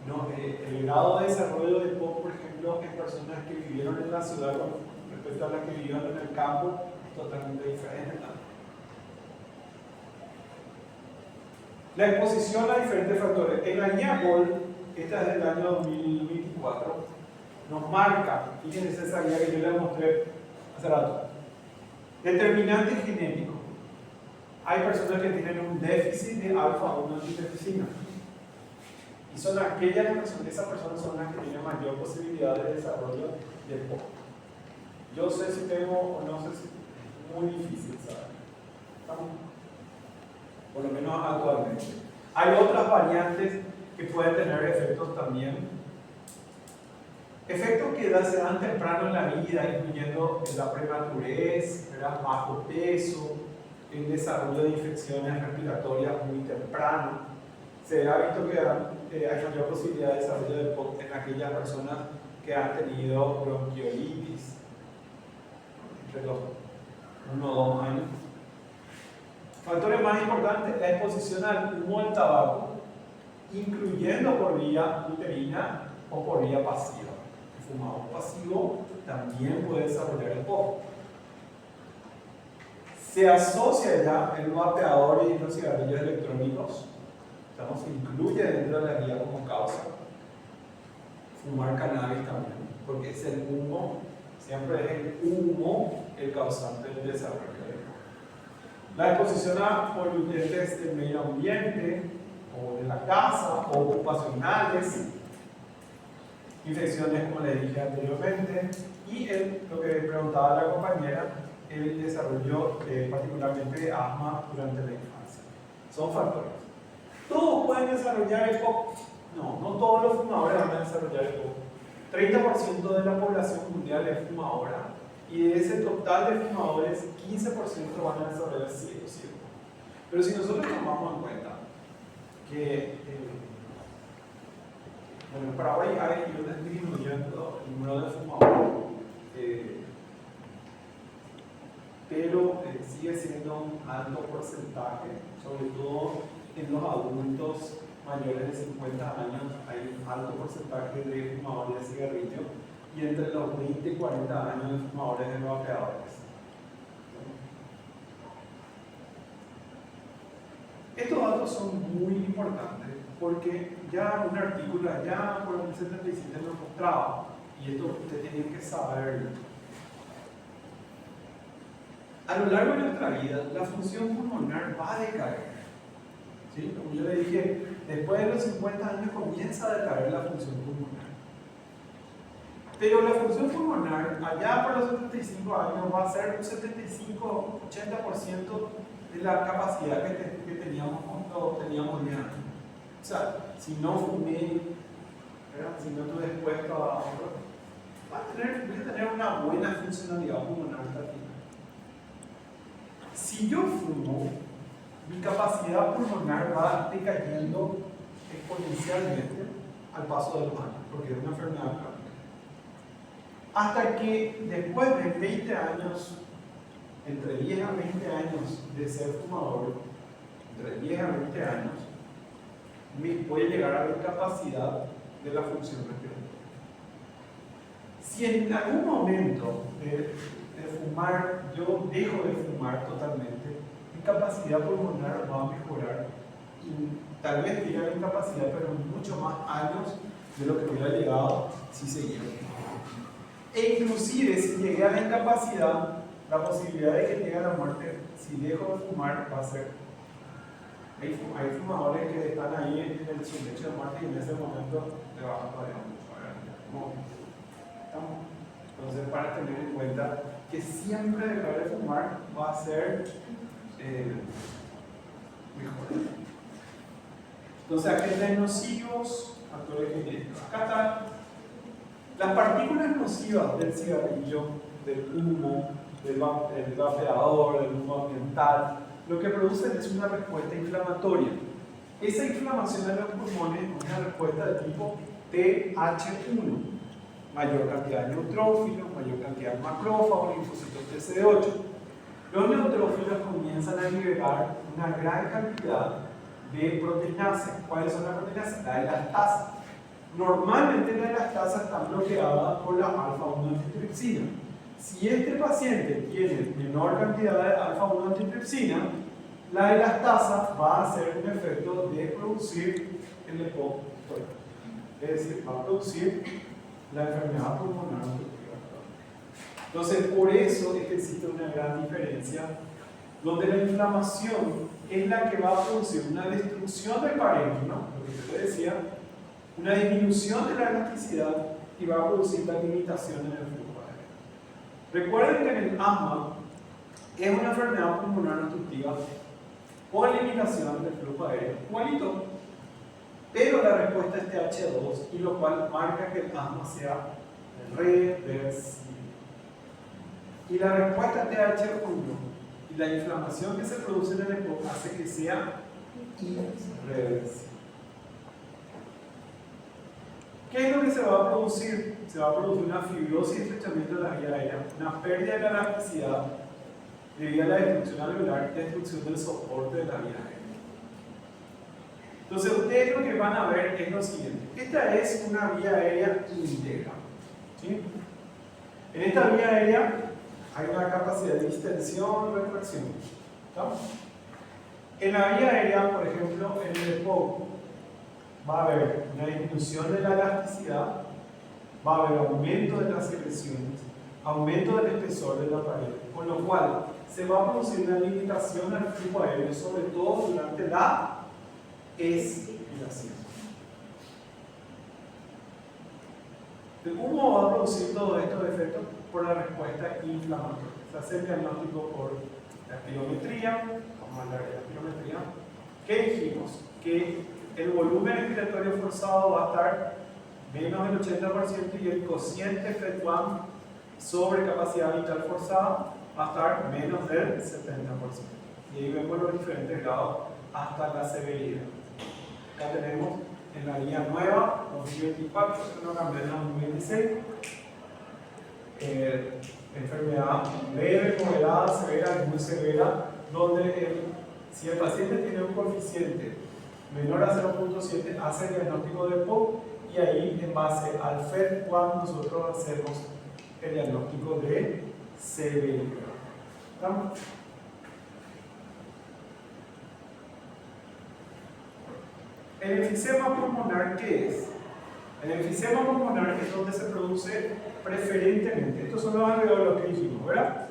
No, el grado de desarrollo de EPOC, por ejemplo, en personas que vivieron en la ciudad con respecto a las que vivieron en el campo, es totalmente diferente. La exposición a diferentes factores. En la guía POL, esta es del año 2024, nos marca, fíjense esa guía que yo les mostré hace rato, determinante genético. Hay personas que tienen un déficit de alfa-1 antitrypsina. Y son aquellas personas, esas personas son las que tienen mayor posibilidad de desarrollo de EPOC. Yo sé si tengo o no sé si es muy difícil, ¿sabes? Por lo menos actualmente. Hay otras variantes que pueden tener efectos también. Efectos que se dan temprano en la vida, incluyendo la prematurez, bajo peso, el desarrollo de infecciones respiratorias muy temprano. Se ha visto que hay mayor posibilidad de desarrollo de EPOC en aquellas personas que han tenido bronquiolitis entre los 1 o 2 años. Factores más importantes, la exposición al humo del tabaco, incluyendo por vía uterina o por vía pasiva. El fumador pasivo también puede desarrollar EPOC. Se asocia ya el vapeador y los cigarrillos electrónicos. Se incluye dentro de la guía como causa. Fumar cannabis también, porque es el humo, siempre es el humo el causante del desarrollo. La exposición a poluentes del medio ambiente, o de la casa, o ocupacionales, infecciones como les dije anteriormente, y lo que preguntaba la compañera, el desarrollo particularmente de asma durante la infancia. Son factores. ¿Todos pueden desarrollar EPOC? No, no todos los fumadores van a desarrollar EPOC. 30% de la población mundial es fumadora y de ese total de fumadores, 15% van a desarrollar sí o sí. Pero si nosotros tomamos en cuenta que en Paraguay hay ido disminuyendo el número de fumadores, pero sigue siendo un alto porcentaje, sobre todo en los adultos mayores de 50 años hay un alto porcentaje de fumadores de cigarrillo y entre los 20 y 40 años de fumadores de vapeadores. Estos datos son muy importantes porque ya un artículo allá por el 77 nos mostraba, y esto ustedes tienen que saberlo. A lo largo de nuestra vida, la función pulmonar va a decaer. ¿Sí? Como yo le dije, después de los 50 años comienza a decaer la función pulmonar. Pero la función pulmonar, allá por los 75 años, va a ser un 75-80% de la capacidad que teníamos cuando teníamos 10 años. O sea, si no fumé, si no estuve expuesto a otro, voy a tener una buena funcionalidad pulmonar hasta el final. Si yo fumo, mi capacidad pulmonar va decayendo exponencialmente al paso de los años, porque es una enfermedad crónica. Hasta que después de 20 años, entre 10 a 20 años de ser fumador, entre 10 a 20 años, me puede llegar a la incapacidad de la función respiratoria. Si en algún momento de fumar yo dejo de fumar totalmente, mi capacidad pulmonar va a mejorar y tal vez llegue a la incapacidad, pero mucho más años de lo que hubiera llegado si seguía fumando. E inclusive si llegué a la incapacidad, la posibilidad de que llegue a la muerte, si dejo de fumar, va a ser. Hay fumadores que están ahí en su lecho de muerte y en ese momento le bajan todavía mucho. Entonces, para tener en cuenta que siempre dejar de fumar va a ser mejor. Entonces, agentes nocivos, factores genéticos. Acá están las partículas nocivas del cigarrillo, del humo del vapeador, del humo ambiental, lo que producen es una respuesta inflamatoria. Esa inflamación en los pulmones es una respuesta de tipo TH1, mayor cantidad de neutrófilos, mayor cantidad de macrófagos, linfocitos TCD8. Los neutrófilos comienzan a liberar una gran cantidad de proteínas. ¿Cuáles son las proteínas? La elastasa. Normalmente la elastasa está bloqueada por la alfa-1 antitripsina. Si este paciente tiene menor cantidad de alfa-1 antitripsina, la elastasa va a hacer un efecto de producir el EPOC, es decir, va a producir la enfermedad pulmonar obstructiva. Entonces, por eso es que existe una gran diferencia, donde la inflamación es la que va a producir una destrucción del parénquima, lo que yo te decía, una disminución de la elasticidad y va a producir la limitación en el flujo aéreo. Recuerden que en el asma es una enfermedad pulmonar obstructiva con limitación del flujo aéreo, igualito, pero la respuesta es TH2, y lo cual marca que el asma sea reversible. Y la respuesta TH1 y la inflamación que se produce en el EPOC hace que sea irreversible. ¿Qué es lo que se va a producir? Se va a producir una fibrosis y estrechamiento de la vía aérea, una pérdida de la elasticidad debido a la destrucción alveolar y destrucción del soporte de la vía aérea. Entonces, ustedes lo que van a ver es lo siguiente. Esta es una vía aérea íntegra, ¿sí? En esta vía aérea hay una capacidad de distensión, retracción, ¿no? En la vía aérea, por ejemplo, en el EPOC, va a haber una disminución de la elasticidad, va a haber aumento de las secreciones, aumento del espesor de la pared, con lo cual se va a producir una limitación al flujo aéreo, sobre todo durante la expiración. ¿Cómo va a producir todo estos efectos? Por la respuesta inflamatoria. Se hace el diagnóstico por la espirometría. Vamos a hablar de la espirometría. ¿Qué dijimos? Que el volumen expiratorio forzado va a estar menos del 80% y el cociente FET1 sobre capacidad vital forzada va a estar menos del 70%. Y ahí vemos los diferentes grados hasta la severidad. Acá tenemos en la guía nueva, 2024, esto no cambió en el 2026, enfermedad leve, moderada, severa y muy severa, donde si el paciente tiene un coeficiente menor a 0.7, hace el diagnóstico de EPOC y ahí en base al FET1 nosotros hacemos el diagnóstico de severidad. ¿Estamos? ¿El enfisema pulmonar qué es? El enfisema pulmonar es donde se produce preferentemente, estos son los alveolos que dijimos, ¿verdad?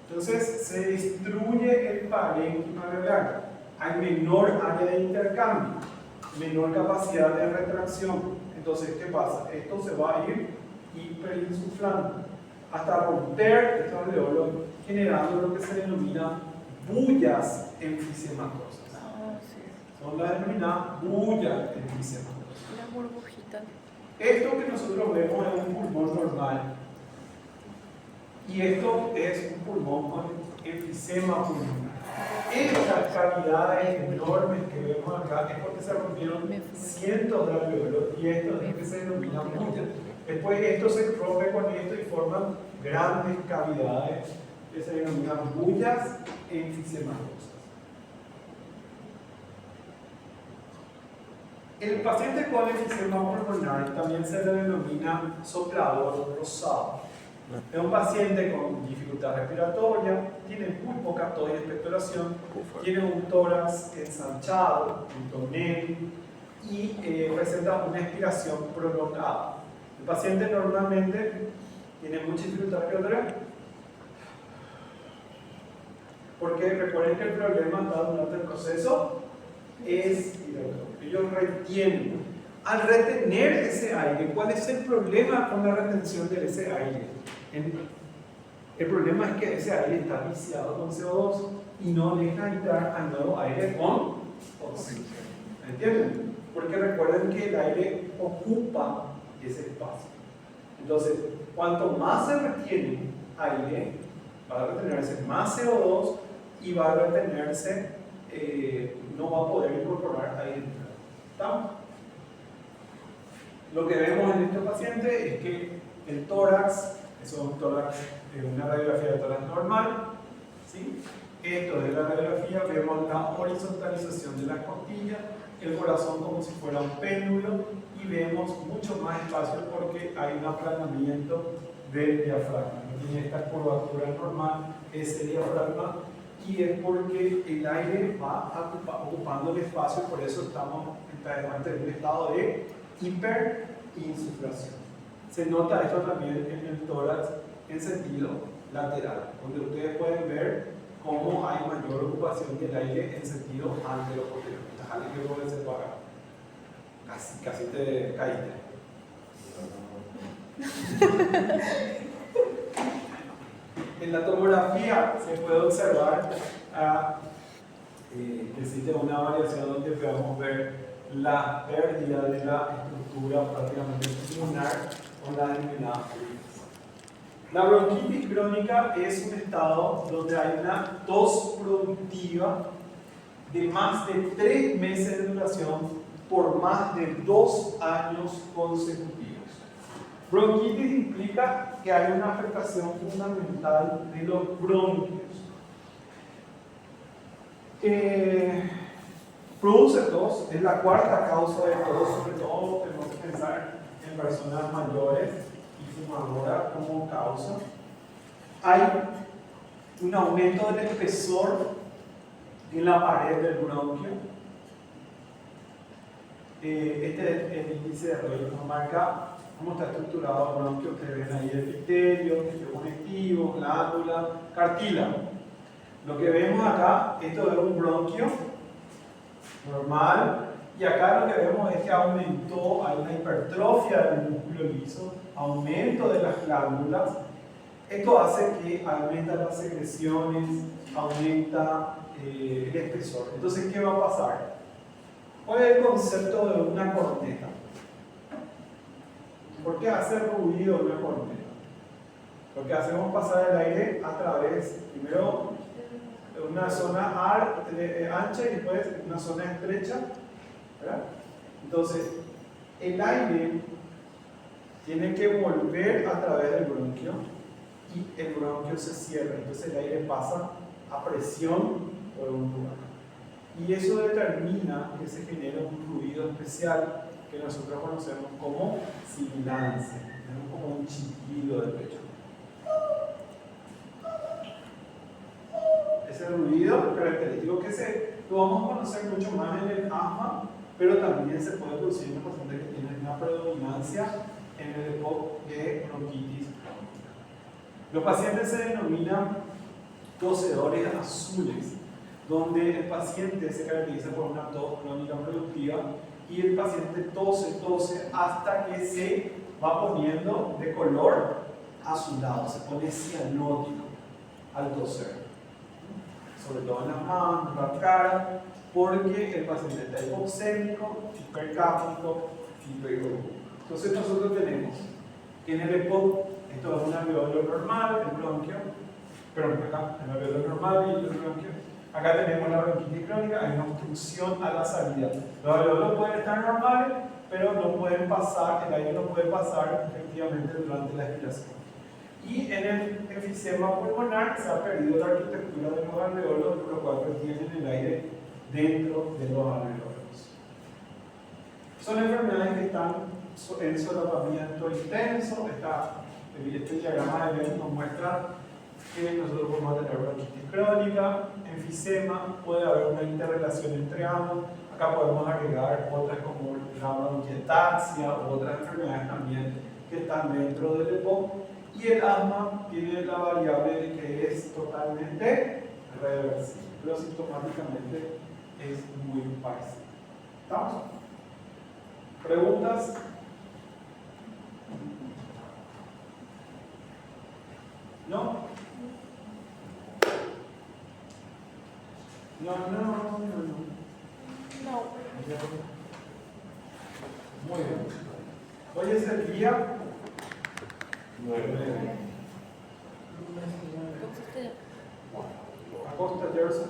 Entonces se destruye el parénquima alveolar, hay menor área de intercambio, menor capacidad de retracción. Entonces, ¿qué pasa? Esto se va a ir hiperinsuflando hasta romper estos alveolos, generando lo que se denomina bullas enfisematosas. Son las denominadas bullas enfisematosas. Una burbujita. Esto que nosotros vemos es un pulmón normal. Y esto es un pulmón con enfisema pulmonar. Estas cavidades enormes que vemos acá es porque se rompieron cientos de alveolos y esto es lo que se denomina bulla. Después esto se rompe con esto y forman grandes cavidades que se denominan bullas enfisematosas. El paciente con enfisema pulmonar también se le denomina soplador rosado. Es un paciente con dificultad respiratoria, tiene muy poca tos y expectoración, tiene un tórax ensanchado, un tonel y presenta una expiración prolongada. El paciente normalmente tiene mucha dificultad respiratoria porque recuerden que el problema está durante el proceso expiratorio. Ellos retienen. Al retener ese aire, ¿cuál es el problema con la retención de ese aire? El problema es que ese aire está viciado con CO2 y no deja entrar al nuevo aire con oxígeno. ¿Entienden? Porque recuerden que el aire ocupa ese espacio. Entonces, cuanto más se retiene aire, Va a retenerse más CO2 y va a retenerse, no va a poder incorporar aire. ¿Está? Lo que vemos en este paciente es que el tórax, eso es un tórax, una radiografía de tórax normal, ¿sí? Esto es la radiografía, vemos la horizontalización de las costillas, el corazón como si fuera un péndulo y vemos mucho más espacio porque hay un aplanamiento del diafragma. No tiene esta curvatura normal, ese diafragma, y es porque el aire va ocupando el espacio, por eso estamos en un estado de hiperinsuflación. Se nota esto también en el tórax en sentido lateral, donde ustedes pueden ver cómo hay mayor ocupación del aire en sentido antero-posterior. Alguien que puede separar. Casi te caíste. En la tomografía se puede observar que existe una variación donde podemos ver la pérdida de la estructura prácticamente pulmonar con las denominadas fluidas. La bronquitis crónica es un estado donde hay una tos productiva de más de 3 meses de duración por más de 2 años consecutivos. Bronquitis implica que hay una afectación fundamental de los bronquios. Produce tos, es la cuarta causa de tos, sobre todo tenemos que pensar en personas mayores y fumadoras como causa. Hay un aumento del espesor en la pared del bronquio. Este es el índice de Roy, nos marca cómo está estructurado el bronquio. Ustedes ven ahí el epitelio, tejido conectivo, glándula, cartílago. Lo que vemos acá, esto es un bronquio normal, y acá lo que vemos es que aumentó, hay una hipertrofia del músculo liso, aumento de las glándulas. Esto hace que aumenta las secreciones, aumenta el espesor. Entonces, ¿qué va a pasar? ¿Cuál es el concepto de una corneta? ¿Por qué hace ruido una corneta? Porque hacemos pasar el aire a través, primero, de una zona ancha y después una zona estrecha, ¿verdad? Entonces, el aire tiene que volver a través del bronquio y el bronquio se cierra. Entonces, el aire pasa a presión por un lugar. Y eso determina que se genera un ruido especial que nosotros conocemos como sibilancia, como un chillido del pecho. Ese ruido característico lo vamos a conocer mucho más en el asma, pero también se puede producir en los pacientes que tienen una predominancia en el EPOC de bronquitis crónica. Los pacientes se denominan tosedores azules, donde el paciente se caracteriza por una tos crónica productiva y el paciente tose hasta que se va poniendo de color azulado, se pone cianótico al toser, sobre todo en las manos, en la cara, porque el paciente está hipoxémico, hipercápnico, hiperglucémico. Entonces nosotros tenemos en el EPOC, esto es un alveolo normal, el bronquio, perdón, acá, el alveolo normal y el bronquio. Acá tenemos la bronquitis crónica, hay una obstrucción a la salida. Los alveolos pueden estar normales, pero no pueden pasar, el aire no puede pasar efectivamente durante la expiración. Y en el enfisema pulmonar se ha perdido la arquitectura de los alveolos, por lo cual retienen el aire dentro de los alveolos. Son enfermedades que están en solapamiento intenso. Este diagrama de Venn nos muestra que nosotros podemos tener bronquitis crónica, enfisema, puede haber una interrelación entre ambos. Acá podemos agregar otras como la bronquiectasia u otras enfermedades también que están dentro del EPOC. Y el asma tiene la variable de que es totalmente reversible, pero sintomáticamente es muy parecido. ¿Estamos? ¿Preguntas? ¿No? No. Muy bien. Hoy es el día 9. Acosta, Jersey.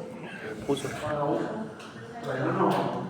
Puso. Para uno. Bueno, no.